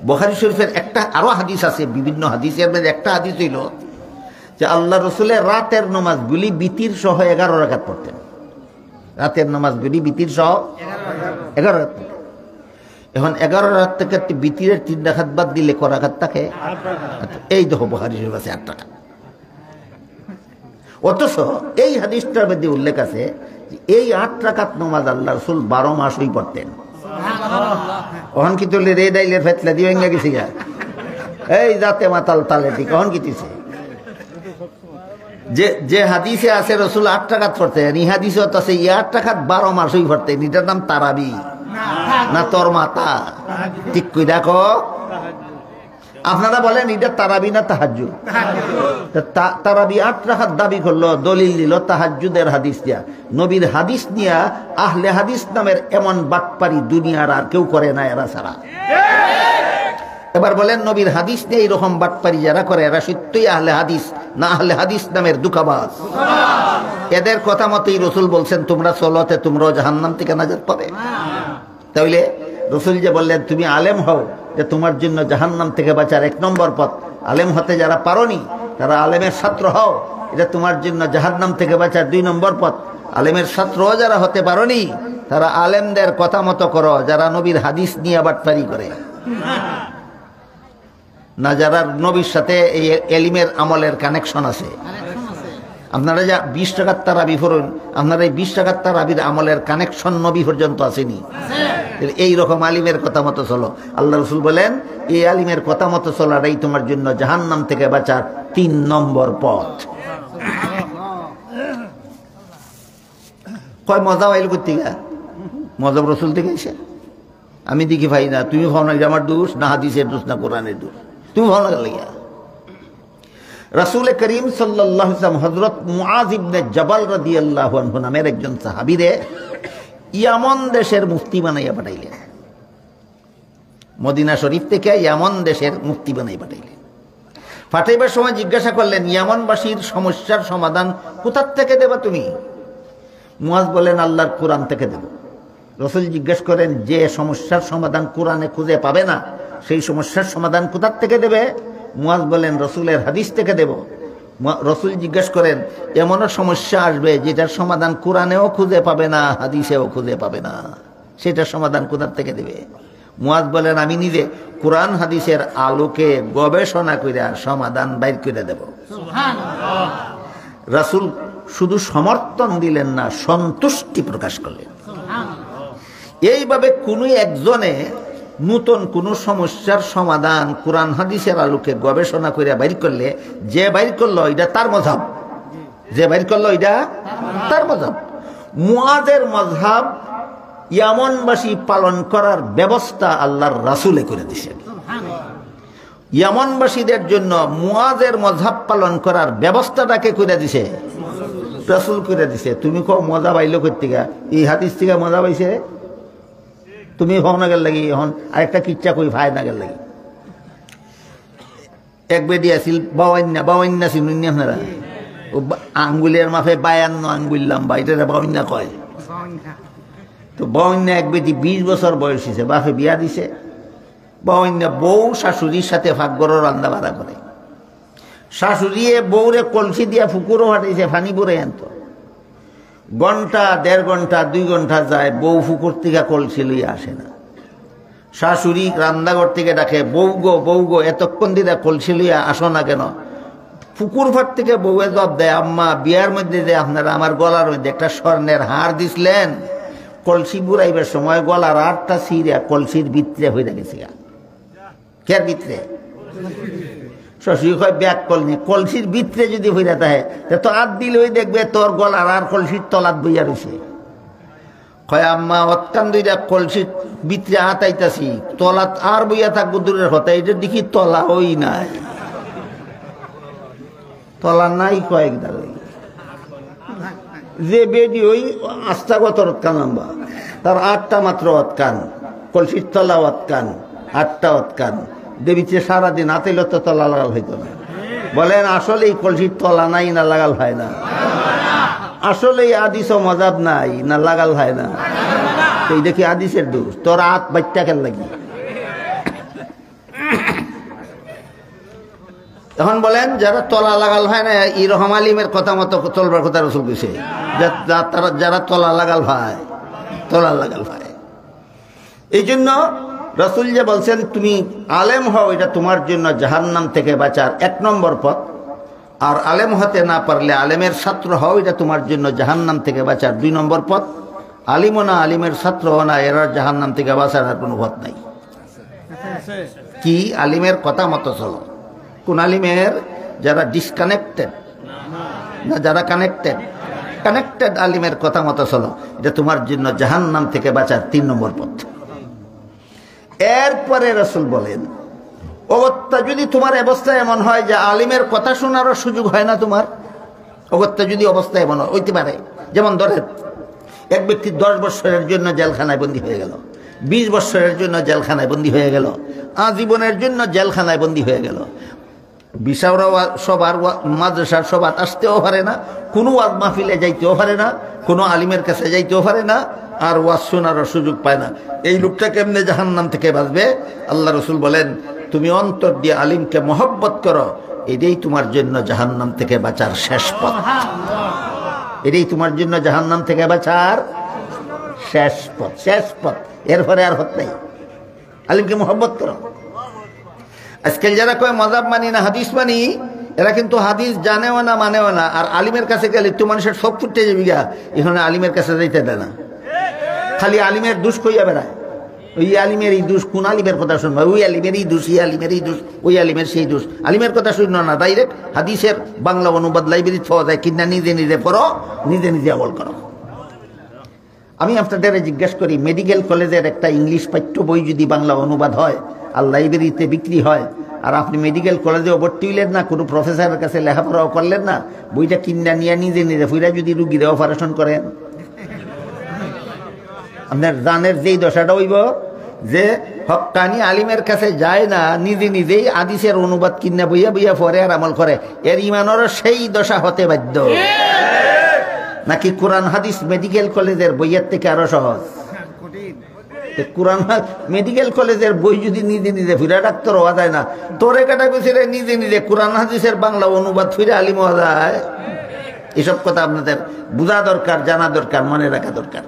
A: বুখারী শরীফের একটা আরো হাদিস আছে, বিভিন্ন হাদিসের মধ্যে একটা হাদিস হইল যে আল্লাহ রসুলের রাতের নামাজগুলি বিতির সহ 11 রাকাত পড়তেন। রাতের নামাজগুলি বিতির সহ 11 রাকাত। এখন 11 রাকাত থেকে বিতিরের 3 রাকাত বাদ দিলে ক রাকাত থাকে? এই দেখো বুখারী শরীফ আছে 8 রাকাত। অথচ এই হাদিসটার মধ্যে উল্লেখ আছে এই 8 রাকাত নামাজ আল্লাহ রসুল 12 মাসই পড়তেন। কখন কি তুললে রে ডাইলের ফেতলা দিয়ে ভেঙে গেছি গা, এই যাতে মাতাল তালেটি কখন কিতিছে। যে হাদিসে আছে রসুল 8 রাকাত পড়তেন, এই হাদিসে আছে এই 8 রাকাত 12 মাসই পড়তেন। এটার নাম তারাবি না তোর মাতা? ঠিক কই দেখো। আপনারা বলেন এটা তারাবি না তাহাজ্জুদ? তারাবি 8 রাকাত দাবি করলো, দলিল দিল তাহাজ্জুদের হাদিস দিয়া। নবীর হাদিস নিয়া আহলে হাদিস নামের এমন বাটপারি দুনিয়ার আর কেউ করে না এরা ছাড়া। এবার বলেন নবীর হাদিস নিয়ে এইরকম বাটপারি যারা করে এরা সত্যই আহলে হাদিস না আহলে হাদিস নামের দুকাবাজ? এদের কথা মতেই রসুল বলছেন তোমরা চলতে তোমরাও জাহান্নাম থেকে নাজাত পাবে। তাইলে রসুল যে বললেন তুমি আলেম হও যে তোমার জন্য জাহান্নাম থেকে বাঁচার 1 নম্বর পথ, আলেম হতে যারা পারোনি তারা আলেমের ছাত্র হও, এটা তোমার জন্য জাহান্নাম থেকে বাঁচার 2 নম্বর পথ। আলেমের ছাত্র যারা হতে পারোনি তারা আলেমদের কথা মতো করো যারা নবীর হাদিস নিয়ে বাটপারি করে না, যারা নবীর সাথে এই এলিমের আমলের কানেকশন আছে। আপনারা যা 20 টাকার তারাবি পড়ুন, আপনারা এই 20 টাকার তারাবির আমলের কানেকশন নবী পর্যন্ত আসেনি। এইরকম আলিমের কথা মতো চলো। আল্লাহ রসুল বলেন এই আলিমের কথা মতো চলাটাই তোমার জন্য জাহান্নাম থেকে বাঁচার 3 নম্বর পথ। কয় মজা পাইল কোথেকে? মজা রসুল থেকে এসে আমি দেখি ভাই না, তুমি ভাও না আমার দোষ না হাদিসের দোষ না কোরআনের দোষ, তুমি ভাও না লাগিয়া। রাসূল করিম সাল্লাল্লাহু আলাইহি ওয়াসাল্লাম হযরত মুআয ইবনে জাবাল রাদিয়াল্লাহু আনহু নামের একজন সাহাবীরে ইয়ামন দেশের মুফতি বানাইয়া পাঠাইলেন। মদিনা শরীফ থেকে ইয়ামন দেশের মুফতি বানাইয়া পাঠাইলেন। পাঠাইবার সময় জিজ্ঞাসা করলেন ইয়ামনবাসীর সমস্যার সমাধান কোথা থেকে দেবা তুমি? মুআয বলেন আল্লাহর কোরআন থেকে দেব। রাসূল জিজ্ঞেস করেন যে সমস্যার সমাধান কোরআনে খুঁজে পাবে না সেই সমস্যার সমাধান কোথা থেকে দেবে? মুআয বলেন রাসূলের হাদিস থেকে দেব। রাসূল জিজ্ঞেস করেন এমনও সমস্যা আসবে যেটার সমাধান কোরআনেও খুঁজে পাবে না হাদিসেও খুঁজে পাবে না, সেটার সমাধান কোথা থেকে দেবে? মুআয বলেন আমি নিজে কোরআন হাদিসের আলোকে গবেষণা করে সমাধান বাইর করে দেব। সুবহানাল্লাহ। রাসূল শুধু সমর্থন দিলেন না, সন্তুষ্টি প্রকাশ করলেন। এইভাবে কোন একজনে নতুন কোন সমস্যার সমাধান কোরআন হাদিসের আলোকে গবেষণা করে বাইর করলে যে বাইর করলো এটা তার মযহাব, যে বাইর করলো এটা তার মযহাব। মুআযের মযহাব ইয়ামনবাসী পালন করার ব্যবস্থা আল্লাহর রাসূলে করে দিয়েছেন। ইয়ামনবাসীদের জন্য মুআযের মযহাব পালন করার ব্যবস্থাটাকে করে দিয়েছে রাসূল করে দিয়েছে। তুমি কও মজা পাইলো কই থেকে? এই হাদিস থেকে মজা পাইছে তুমি হও না গেল লাগি। এখন আরেকটা কিচ্ছা কই ভাই না গেল লাগি। এক বেদি আছিল বাওয়ান্না চিনুন আপনারা? আঙ্গুলের মাফে 52 আঙ্গুল লম্বা, এটা বাওয়ান্না কয়। তো বাওয়ান্না এক বেদি 20 বছর বয়স হয়েছে, বাপে বিয়া দিছে। বাওয়ান্না বউ শাশুড়ির সাথে ভাগ্যর রান্না বাড়া করে। শাশুড়িয়ে বউরে কলসি দিয়া ফুকুরও হাঁটাইছে ফানি পরে আনতো। ঘন্টা 1.5 ঘন্টা 2 ঘন্টা যায়, বউ ফুকুর থেকে কলসি লইয়া আসে না। শাশুড়ি রান্নাঘর থেকে ডাকে বউ গো এতক্ষণ দিদা কলসি লইয়া আসো না কেন? পুকুর ফাট থেকে বউয়ে জবাব দেয় আম্মা বিয়ার মধ্যে যে আপনারা আমার গলার মধ্যে একটা স্বর্ণের হার দিছিলেন, কলসি বুড়াইবার সময় গলার হারটা ছিঁড়া কলসির ভিতরে হয়ে গেছে। কে ভিতরে? শ্বশুর কয় ব্যাগ কলনি, কলসির ভিতরে যদি হইয়া থাকে তো হাত দিলেই দেখবে তোর গলার আর কলসির তলাত বইয়া রয়েছে। কয় আম্মা অতকান দুইটা কলসির ভিতরে হাতাইতাছি, তলাত আর বইয়া থাকবো দূরের কথা, এটা দেখি তলা ওই নাই, তলা নাই কয়েক দাঁড়াই। যে বেডি ওই আস্তাগত অতকান লম্বা, তার 8টা মাত্র অতকান, কলসির তলা অতকান, 8টা অতকান। দেবিছে সারাদিন হাতেল তো তলা লাগাল হইতো না। বলেন আসলে এই কলসির তলা নাই না লাগাল হয় না? আসলে হাদিস ও মজাব নাই না লাগাল হয় না, এই দেখি হাদিসের দোষ, তোর হাত বাচ্চা কেন লাগি। এখন বলেন যারা তলা লাগাল হয় না, ইরহম আলিমের কথা মতো চলবার কথা রসুল কইছে, যারা তলা লাগাল ভাই, তলা লাগাল ভাই। এই জন্য রসুল যে বলছেন তুমি আলেম হও, এটা তোমার জন্য জাহান্নাম থেকে বাঁচার 1 নম্বর পথ। আর আলেম হতে না পারলে আলেমের ছাত্র হও, এটা তোমার জন্য জাহান্নাম থেকে বাঁচার 2 নম্বর পথ। আলিমও না, আলিমের ছাত্র না, এরা জাহান্নাম থেকে বাঁচার আর কোনো পথ নাই। কি আলিমের কথা মতো চলো। কোন আলিমের? যারা ডিসকানেক্টেড না, যারা কানেক্টেড আলিমের কথা মতো চলো, এটা তোমার জন্য জাহান্নাম থেকে বাঁচার 3 নম্বর পথ। এরপরে রাসূল বলেন, অগত্যা যদি তোমার অবস্থা এমন হয় যে আলিমের কথা শোনারও সুযোগ হয় না তোমার, অগত্যা যদি অবস্থা এমন হইতে পারে, যেমন ধরেন এক ব্যক্তি 10 বছরের জন্য জেলখানায় বন্দী হয়ে গেল, 20 বছরের জন্য জেলখানায় বন্দী হয়ে গেল, আজীবনের জন্য জেলখানায় বন্দী হয়ে গেল। বিশাওরা সবার মাদ্রাসার সবাত আসতেও পারে না, কোনো ওয়াজ মাহফিলে যাইতেও পারে না, কোনো আলিমের কাছে যাইতেও পারে না, আর ওয়াজ শোনারও সুযোগ পায় না। এই লোকটা কেমনে জাহান্নাম থেকে বাঁচবে? আল্লাহ রসুল বলেন, তুমি অন্তর দিয়ে আলিমকে মহব্বত করো, এটাই তোমার জন্য জাহান্নাম থেকে বাঁচার শেষ পথ। এটাই তোমার জন্য জাহান্নাম থেকে বাঁচার শেষ পথ, শেষ পথ। এরপরে আর হত নাই। আলিমকে মহব্বত করো। আজকাল যারা কয় মাযহাব মানি না, হাদিস মানি, এরা কিন্তু হাদিস জানেও না, মানেও না। আর আলিমের কাছে গেলে তো মানুষের সব ফুটে যাবি গা, এখানে আলিমের কাছে যাইতে দেয় না, খালি আলিমের দোষ কইয়া বেড়ায়। ওই আলিমের এই দোষ, কোন আলিমের কথা শুনবা? ওই আলিমের এই দোষ, এই আলিমের এই দোষ, ওই আলিমের সেই দোষ। আলিমের কথা শুন না, ডাইরেক্ট হাদিসের বাংলা অনুবাদ লাইব্রেরি পাওয়া যায়, কিনা নিজে নিজে পড়ো, নিজে নিজে আমল করো। আমি আপনাদের জিজ্ঞেস করি, মেডিকেল কলেজের একটা ইংলিশ পাঠ্য বই যদি বাংলা অনুবাদ হয় আর লাইব্রেরিতে বিক্রি হয়, আর আপনি মেডিকেল কলেজেও ভর্তি হইলেন না, কোনো প্রফেসরের কাছে লেখাপড়াও করলেন না, বইটা কিনা নিয়ে নিজে নিজে ফুইরা যদি রুগীরা অপারেশন করেন, আপনার জানের যেই দশাটা হইব যে হক্কানি আলিমের কাছে যায় না, নিজে নিজেই হাদিসের অনুবাদ কিনা বইয়া বইয়া পড়ে আর আমল করে, এর ইমানেরও সেই দশা হতে বাধ্য। নাকি কোরআন হাদিস মেডিকেল কলেজের বইয়ের থেকে আরো সহজ? কোরআন মেডিকেল কলেজের বই যদি নিজে নিজে ফিরা ডাক্তার হওয়া যায় না, তোরে কাটা গেছে নিজে নিজে কোরআন হাদিসের বাংলা অনুবাদ ফিরে আলিম হওয়া যায়। এসব কথা আপনাদের বোঝা দরকার, জানা দরকার, মনে রাখা দরকার।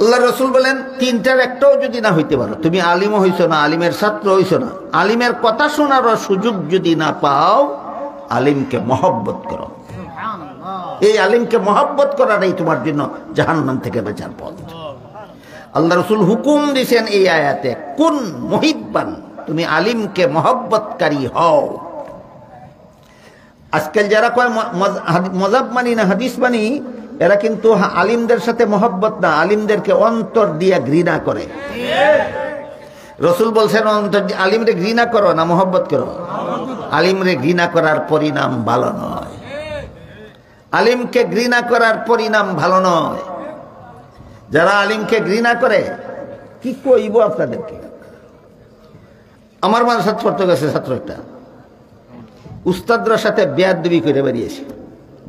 A: আল্লাহ রসুল বলেন, 3টার একটাও যদি না হইতে পারো, তুমি আলিমও হইছো না, আলিমের ছাত্র হইছো না, আলিমের কথা শোনারও সুযোগ যদি না পাও, আলিমকে মহব্বত করো। এই আলিমকে মহব্বত করাটাই তোমার জন্য জাহান্নাম থেকে বাঁচার পথ। আল্লাহ রসুল হুকুম দিয়েছেন এই আয়াতে, কুন মুহিব্বান, তুমি আলিমকে মহব্বতকারী হও। আজকাল যারা কয় মযহাব মানি না, হাদিস মানি, এরা কিন্তু আলিমদের সাথে মহব্বত না, আলিমদেরকে অন্তর দিয়ে ঘৃণা করে। রসুল বলছেন, অন্তর আলিমরে ঘৃণা করো না মহব্বত করো। আলিমরে ঘৃণা করার পরিণাম ভালো নয়, আলিমকে ঘৃণা করার পরিণাম ভালো নয়। যারা আলিমকে ঘৃণা করে, কি কইব আপনাদেরকে? আমার মাদ্রাসাত পড়তে গেছে ছাত্র একটা, উস্তাদরা সাথে বেয়াদবি করে বেরিয়েছে,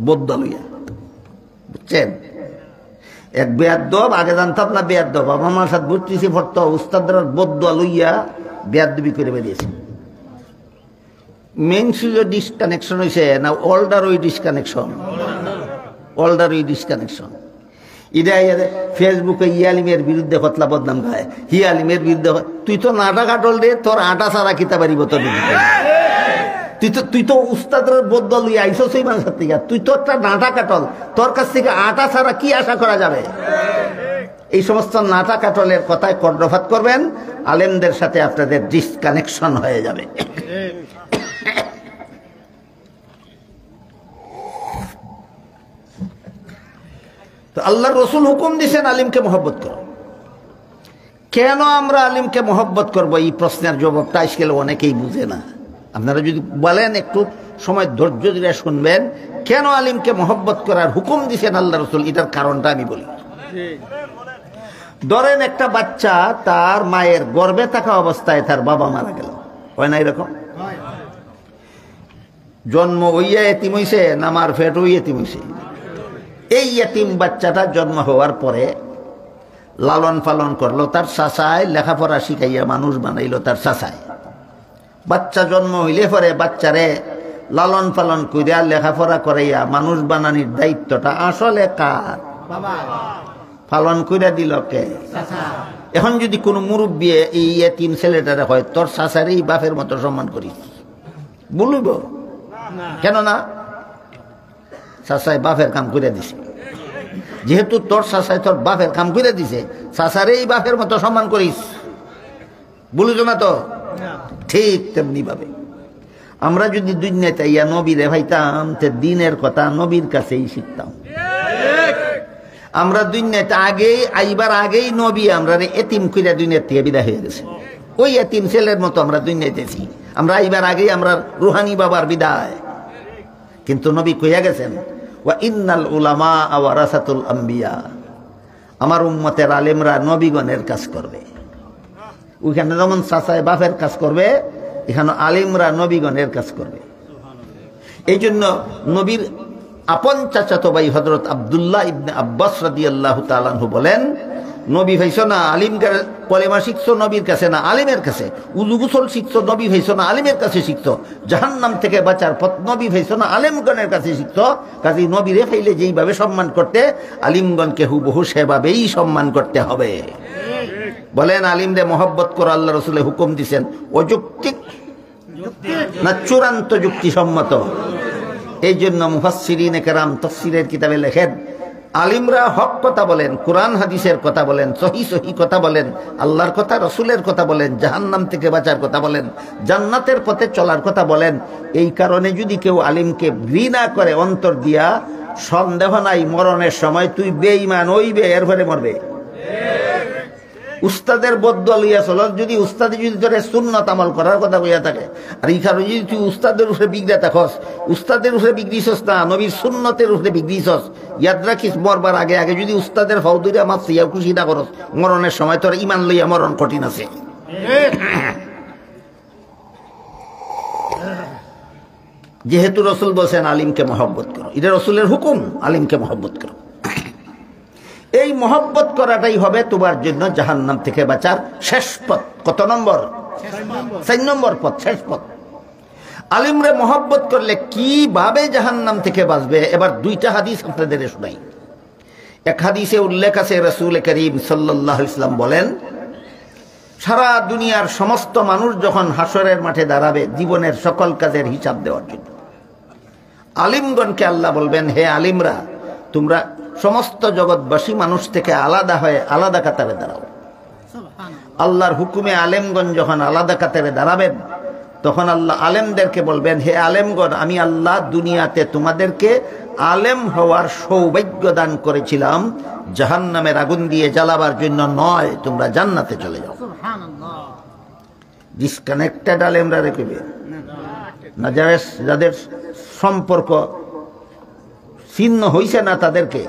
A: বদ্দা লইয়া, বুঝছেন? এক বেয়াদব, আগে জানতাম না বেয়াদব, আমার সাথে ভর্তিছি পড়তো, উস্তাদরা বদ্দা লইয়া বেয়াদবি করে বেরিয়েছে। মেন সুযোগ ডিসকানেকশন হয়েছে না, ওল্ডার ওই ডিসকানেকশন, ওল্ডার ওই ডিসকানেকশন। এটা ফেসবুকে ইয়ালিমের বিরুদ্ধে কতলা বদনাম গায়, হিয়ালিমের বিরুদ্ধে। তুই তো নাটা কাটল রে, তোর আটা সারা কিতা পারিব তোর, তুই তো উস্তাদের বদল লইয়া আইসো সেই মানুষের থেকে, তুই তো একটা নাটা কাটল, তোর কাছ থেকে আটা ছাড়া কি আশা করা যাবে? এই সমস্ত নাটা কাটলের কথায় কর্ণপাত করবেন, আলেমদের সাথে আপনাদের ডিসকানেকশন হয়ে যাবে। তো আল্লাহ রসুল হুকুম দিয়েছেন আলিমকে মহব্বত করো। কেন আমরা আলিমকে মহব্বত করবো, এই প্রশ্নের জবাবটা আজকাল অনেকেই বুঝে না। আপনারা যদি বলেন, একটু সময় ধৈর্য ধরে শুনবেন, কেন আলিমকে মহব্বত করার হুকুম দিয়েছেন আল্লাহ রসুল, এটার কারণটা আমি বলি। ধরেন একটা বাচ্চা, তার মায়ের গর্ভে থাকা অবস্থায় তার বাবা মারা গেল, হয় না এরকম? জন্ম হইয়া এতিম হইছে না মার ফেট হই এতিম হইছে? এই এতিম বাচ্চাটা জন্ম হওয়ার পরে লালন পালন করলো তার চাচায়, লেখাপড়া শিখাইয়া মানুষ বানাইলো তার চাচায়। বাচ্চা জন্ম হইলে পরে বাচ্চারে লালন পালন করিয়া লেখাপড়া করাইয়া মানুষ বানানির দায়িত্বটা আসলে কার? পালন করিয়া দিল কে? এখন যদি কোনো মুরব্বী এই এতিম ছেলেটারে হয়, তোর চাচারই বাপের মতো সম্মান করিস, বলিব কেন না? চাচাই বাপের কাম করে দিছে, যেহেতু তোর চাচাই তোর বাপের কাম করে দিছে, চাচারই বাপের মতো সম্মান করিস, বলিস না তো? ঠিক তেমনি ভাবে আমরা যদি দুনিয়াতে ইয়া নবীরে ভাইতাম, তে দিনের কথা নবীর কাছেই শিখতাম। আমরা দুনিয়াতে আগেই আইবার আগেই নবী আমরা এতিম কইরা দুনিয়া থেকে বিদায় হয়ে গেছে। ওই এতিম ছেলের মতো আমরা দুনিয়াতেছি, আমরা আইবার আগেই আমরা রুহানি বাবার বিদায়। কিন্তু নবী কইয়া গেছেন, ওয়া ইন্নাল উলামা ওয়ারাসাতুল আম্বিয়া, আমার উম্মতের আলেমরা নবীগণের কাজ করবে। ওইখানে যেমন চাচায় বাপের কাজ করবে, এখানে আলেমরা নবীগণের কাজ করবে। এই জন্য নবীর আপন চাচাতো ভাই হযরত আব্দুল্লাহ ইবনে আব্বাস রাদিয়াল্লাহু তাআলা আনহু বলেন, নবী হইছো না আলিম কলেমা শিখছো নবীর কাছে না আলিমের কাছে, উযু গোসল শিখছো নবী হইছো না আলিমের কাছে শিখছো, জাহান্নাম থেকে বাঁচার পথ নবী হইছো না আলেমগণের কাছে শিখছো। কাজী নবীরে ফাইলে যেইভাবে সম্মান করতে, আলিমগণকে হুবহু সেভাবেই সম্মান করতে হবে। বলেন আলিমরে মহব্বত করে আল্লাহ রাসূলের হুকুম দিয়েছেন, অযৌক্তিক না চূড়ান্ত যুক্তিসম্মত? এই জন্য মুফাসসিরিনে কেরাম তাফসীরের কিতাবে লেখেন, আলিমরা হক কথা বলেন, কোরআন হাদিসের কথা বলেন, সহি সহি কথা বলেন, আল্লাহর কথা রসুলের কথা বলেন, জাহান্নাম থেকে বাঁচার কথা বলেন, জান্নাতের পথে চলার কথা বলেন। এই কারণে যদি কেউ আলিমকে ঘৃণা করে অন্তর দিয়া, সন্দেহ নাই মরণের সময় তুই বেঈমান হইবে, এর ফলে মরবে। উস্তাদের বদদোয়া লইয়া চল, যদি উস্তাদে যদি তোরে সুন্নত আমল করার কথা কইয়া থাকে, আর এই কারণে যদি তুই উস্তাদের উপরে বিগড়া থাকস, উস্তাদের উপরে বিগড়িছস না, নবীর সুন্নতের উপরে বিগড়িছস, ইয়াদ রাখিস মরবার আগে আগে যদি উস্তাদের ফাউদুরিয়া মাছ ইয়া খুশি না করস, মরণের সময় তোর ইমান লইয়া মরণ কঠিন আছে। যেহেতু রসুল বলছেন আলিমকে মহব্বত করো, এটা রসুলের হুকুম, আলিমকে মহব্বত করো। এই মহব্বত করাটাই হবে তোমার জন্য জাহান্নাম থেকে বাঁচার শেষ পথ। কত নম্বর? 4 নম্বর পথ, শেষ পথ। আলিমরে মহব্বত করলে কিভাবে জাহান্নাম থেকে বাঁচবে, এবার 2টা হাদিস আপনাদের শোনাই। এক হাদিসে উল্লেখ আছে, রাসূল করিম সাল্লাল্লাহু আলাইহি ওয়াসাল্লাম বলেন, সারা দুনিয়ার সমস্ত মানুষ যখন হাসরের মাঠে দাঁড়াবে জীবনের সকল কাজের হিসাব দেওয়ার জন্য, আলিমগণকে আল্লাহ বলবেন, হে আলিমরা, তোমরা সমস্ত জগৎবাসী মানুষ থেকে আলাদা হয়ে আলাদা কাতারে দাঁড়াও। আল্লাহর হুকুমে আলেমগণ যখন আলাদা কাতারে দাঁড়াবেন, তখন আল্লাহ আলেমদেরকে বলবেন, হে আলেমগণ, আমি আল্লাহ দুনিয়াতে তোমাদেরকে আলেম হওয়ার সৌভাগ্য দান করেছিলাম, জাহান্নামের আগুন দিয়ে জ্বালাবার জন্য নয়, তোমরা জান্নাতে চলে যাও। ডিসকানেক্টেড আলেমরা রেখবে না, যাদের সম্পর্ক ছিন্ন হইছে না, তাদেরকে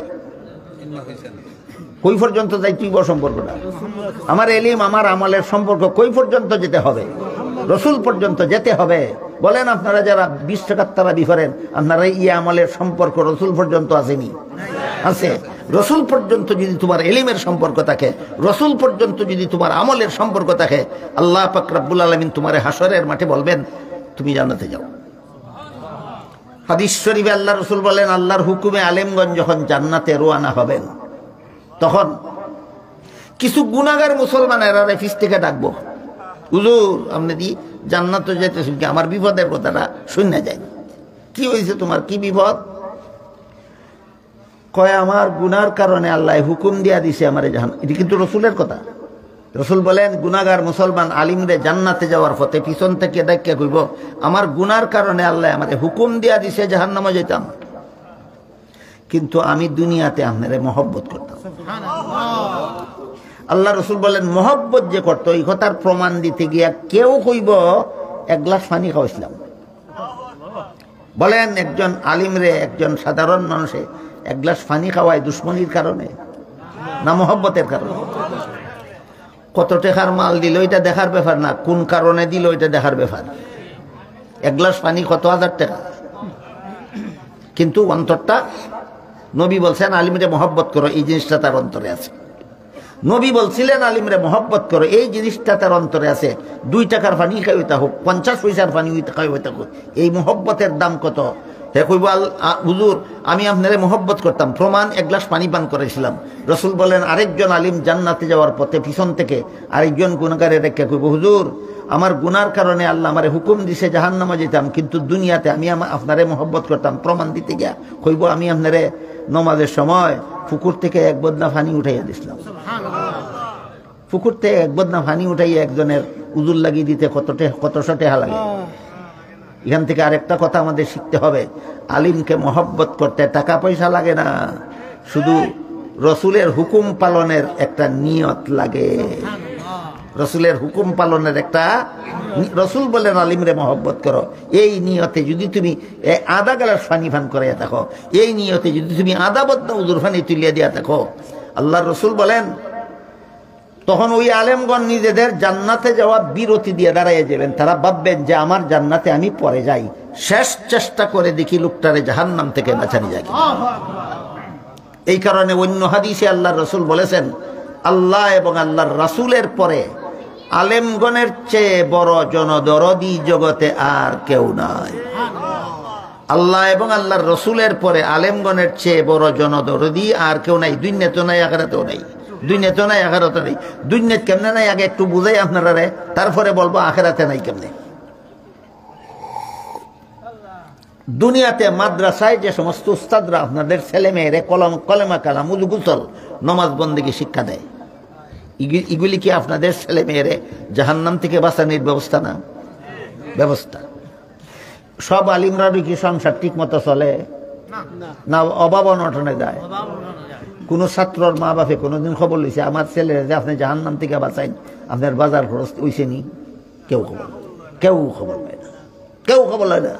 A: কই পর্যন্ত যাই তুই সম্পর্কটা? আমার এলিম আমার আমলের সম্পর্ক কই পর্যন্ত যেতে হবে? রসুল পর্যন্ত যেতে হবে। বলেন আপনারা যারা 20 টাকার তারাবি করেন, আপনারা ইয়ে আমলের সম্পর্ক রসুল পর্যন্ত আসেনি? আছে। রসুল পর্যন্ত যদি তোমার এলিমের সম্পর্ক থাকে, রসুল পর্যন্ত যদি তোমার আমলের সম্পর্ক থাকে, আল্লাহ পাক রব্বুল আলামিন তোমার হাসরের মাঠে বলবেন তুমি জান্নাতে যাও। হাদিস শরীফে আল্লাহ রসুল বলেন, আল্লাহর হুকুমে আলেমগঞ্জ যখন জান্নাতে রওনা হবেন, তখন কিছু গুনাহগার মুসলমানেরা অফিস থেকে ডাকবো, হুজুর আপনি দি জান্নাতে যেতেছেন কি? আমার বিপদের কথাটা শুনে যায়। কি হয়েছে তোমার, কি বিপদ? কয় আমার গুনার কারণে আল্লাহ হুকুম দিয়া দিছে আমার জাহান্নাম। এটি কিন্তু রসুলের কথা। রসুল বলেন, গুনাহগার মুসলমান আলিমরে জান্নাতে যাওয়ার পথে পিছন থেকে ডাকিয়া কইব, আমার গুনার কারণে আল্লাহ আমারে হুকুম দিয়া দিছে জাহান্নামে যেতাম, কিন্তু আমি দুনিয়াতে আপনারে মহব্বত করতাম। আল্লাহ রসুল বলেন, মহব্বত যে করতো, এই কথার প্রমাণ দিতে গিয়া কেউ কইব 1 গ্লাস পানি খাওয়াইছিলাম। বলেন একজন আলিমরে একজন সাধারণ মানুষে 1 গ্লাস পানি খাওয়ায় দুশ্মনির কারণে না মহব্বতের কারণে? কত টাকার মাল দিল এটা দেখার ব্যাপার না, কোন কারণে দিল এটা দেখার ব্যাপার। 1 গ্লাস পানি কত হাজার টাকা? কিন্তু অন্তরটা, নবী বলছেন আলিমরে মহব্বত করো, এই জিনিসটা তার অন্তরে আছে। নবী বলছিলেন আলিমরে মহব্বত করো, এই জিনিসটা তার অন্তরে আছে। 2 টাকার পানি খাইতে হোক, 50 পয়সার পানি খাইতে হোক, এই মহব্বতের দাম কত? হে কইব হুজুর আমি আপনারে মহব্বত করতাম, প্রমাণ 1 গ্লাস পানি পান করেছিলাম। রসুল বলেন আরেকজন আলিম জান্নাতে যাওয়ার পথে পিছন থেকে আরেকজন গুনাহগারে রেখে কইব হুজুর আমার গুনার কারণে আল্লাহ আমারে হুকুম দিছে জাহান্নামে যেতাম, কিন্তু দুনিয়াতে আমি আপনারে মহব্বত করতাম। প্রমাণ দিতে গিয়া কইব আমি আপনারে নমাজের সময় পুকুর থেকে 1 বদনা পানি উঠাইয়া দিছিলাম। পুকুর থেকে 1 বদনা পানি উঠাইয়া একজনের উজুর লাগিয়ে দিতে কতশো টাকা লাগে। এখান থেকে আরেকটা কথা আমাদের শিখতে হবে, আলিমকে মহব্বত করতে টাকা পয়সা লাগে না, শুধু রসুলের হুকুম পালনের একটা নিয়ত লাগে। রসুলের হুকুম পালনের একটা, রসুল বলেন আলিমরে মহব্বত করো, এই নিয়তে যদি তুমি আধা গ্লাস পানি পান করাইয়া থাকো, এই নিয়তে যদি তুমি আধা বদনা উজুর পানি তুলিয়া দিয়া থাকো, আল্লাহ রসুল বলেন তখন ওই আলেমগণ নিজেদের জান্নাতে যাওয়া বিরতি দিয়ে দাঁড়াইয়া যাবেন। তারা ভাববেন যে আমার জান্নাতে আমি পরে যাই, শেষ চেষ্টা করে দেখি লোকটারে জাহান্নাম থেকে বাঁচানি যায়। এই কারণে অন্য হাদিসে আল্লাহ রসুল বলেছেন আল্লাহ এবং আল্লাহর রাসূলের পরে আলেমগণের চেয়ে বড় জনদরদি জগতে আর কেউ নাই। আল্লাহ এবং আল্লাহর রসুলের পরে আলেমগণের চেয়ে বড় জনদরদি আর কেউ নাই। দুনিয়াতেও নাই, আখিরাতেও নাই। দুনিয়াতেও নাই, আখিরাতেও নাই। দুনিয়াতে কেমনে নাই আগে একটু বুঝাই আপনারা, তারপরে বলবো আখিরাতে নাই কেমনে। দুনিয়াতে মাদ্রাসায় যে সমস্ত উস্তাদরা আপনাদের ছেলে মেয়েরে কলেমা কালাম উযু গোসল নমাজ বন্দেগী শিক্ষা দেয়, এগুলি কি আপনাদের ছেলে মেয়েরে জাহান্নাম থেকে বাঁচানোর ব্যবস্থা না? ব্যবস্থা। সব আলিমরারই কি সংসার ঠিক মতো চলে না অভাব অনটনে যায়? কোন ছাত্রর মা বাপে কোনোদিন খবর লইছে আমার ছেলের যে আপনি জাহান্নাম থেকে বাঁচাইন, আপনার বাজার খরচ হইছে নি? কেউ খবর লয় না, কেউ খবর লয় না।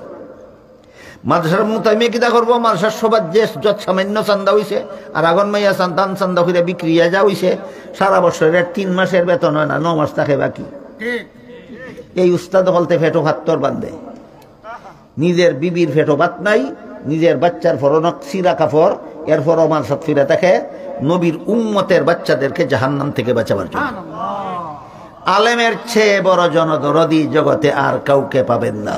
A: মাদ্রাসার মোতাইমে কিতা করবো, মাদ্রাসার সবার যে যত সামান্য চান্দা হইছে আর আগুন মাইয়া দান চান্দা হইয়া বিক্রি যা হইছে, সারা বছরের 3 মাসের বেতন হয় না, 9 মাস থাকে বাকি। এই উস্তাদ হলতে ফেটো ভাত্তর বান্ধে, নিজের বিবির ফেটো ভাত নাই, নিজের বাচ্চার ফরনক সিরা কাপড়, এরপর মাদ্রাসাত ফিরে থাকে নবীর উম্মতের বাচ্চাদেরকে জাহান্নাম থেকে বাঁচাবার জন্য। আলেমের চেয়ে বড় জনদরদি জগতে আর কাউকে পাবেন না।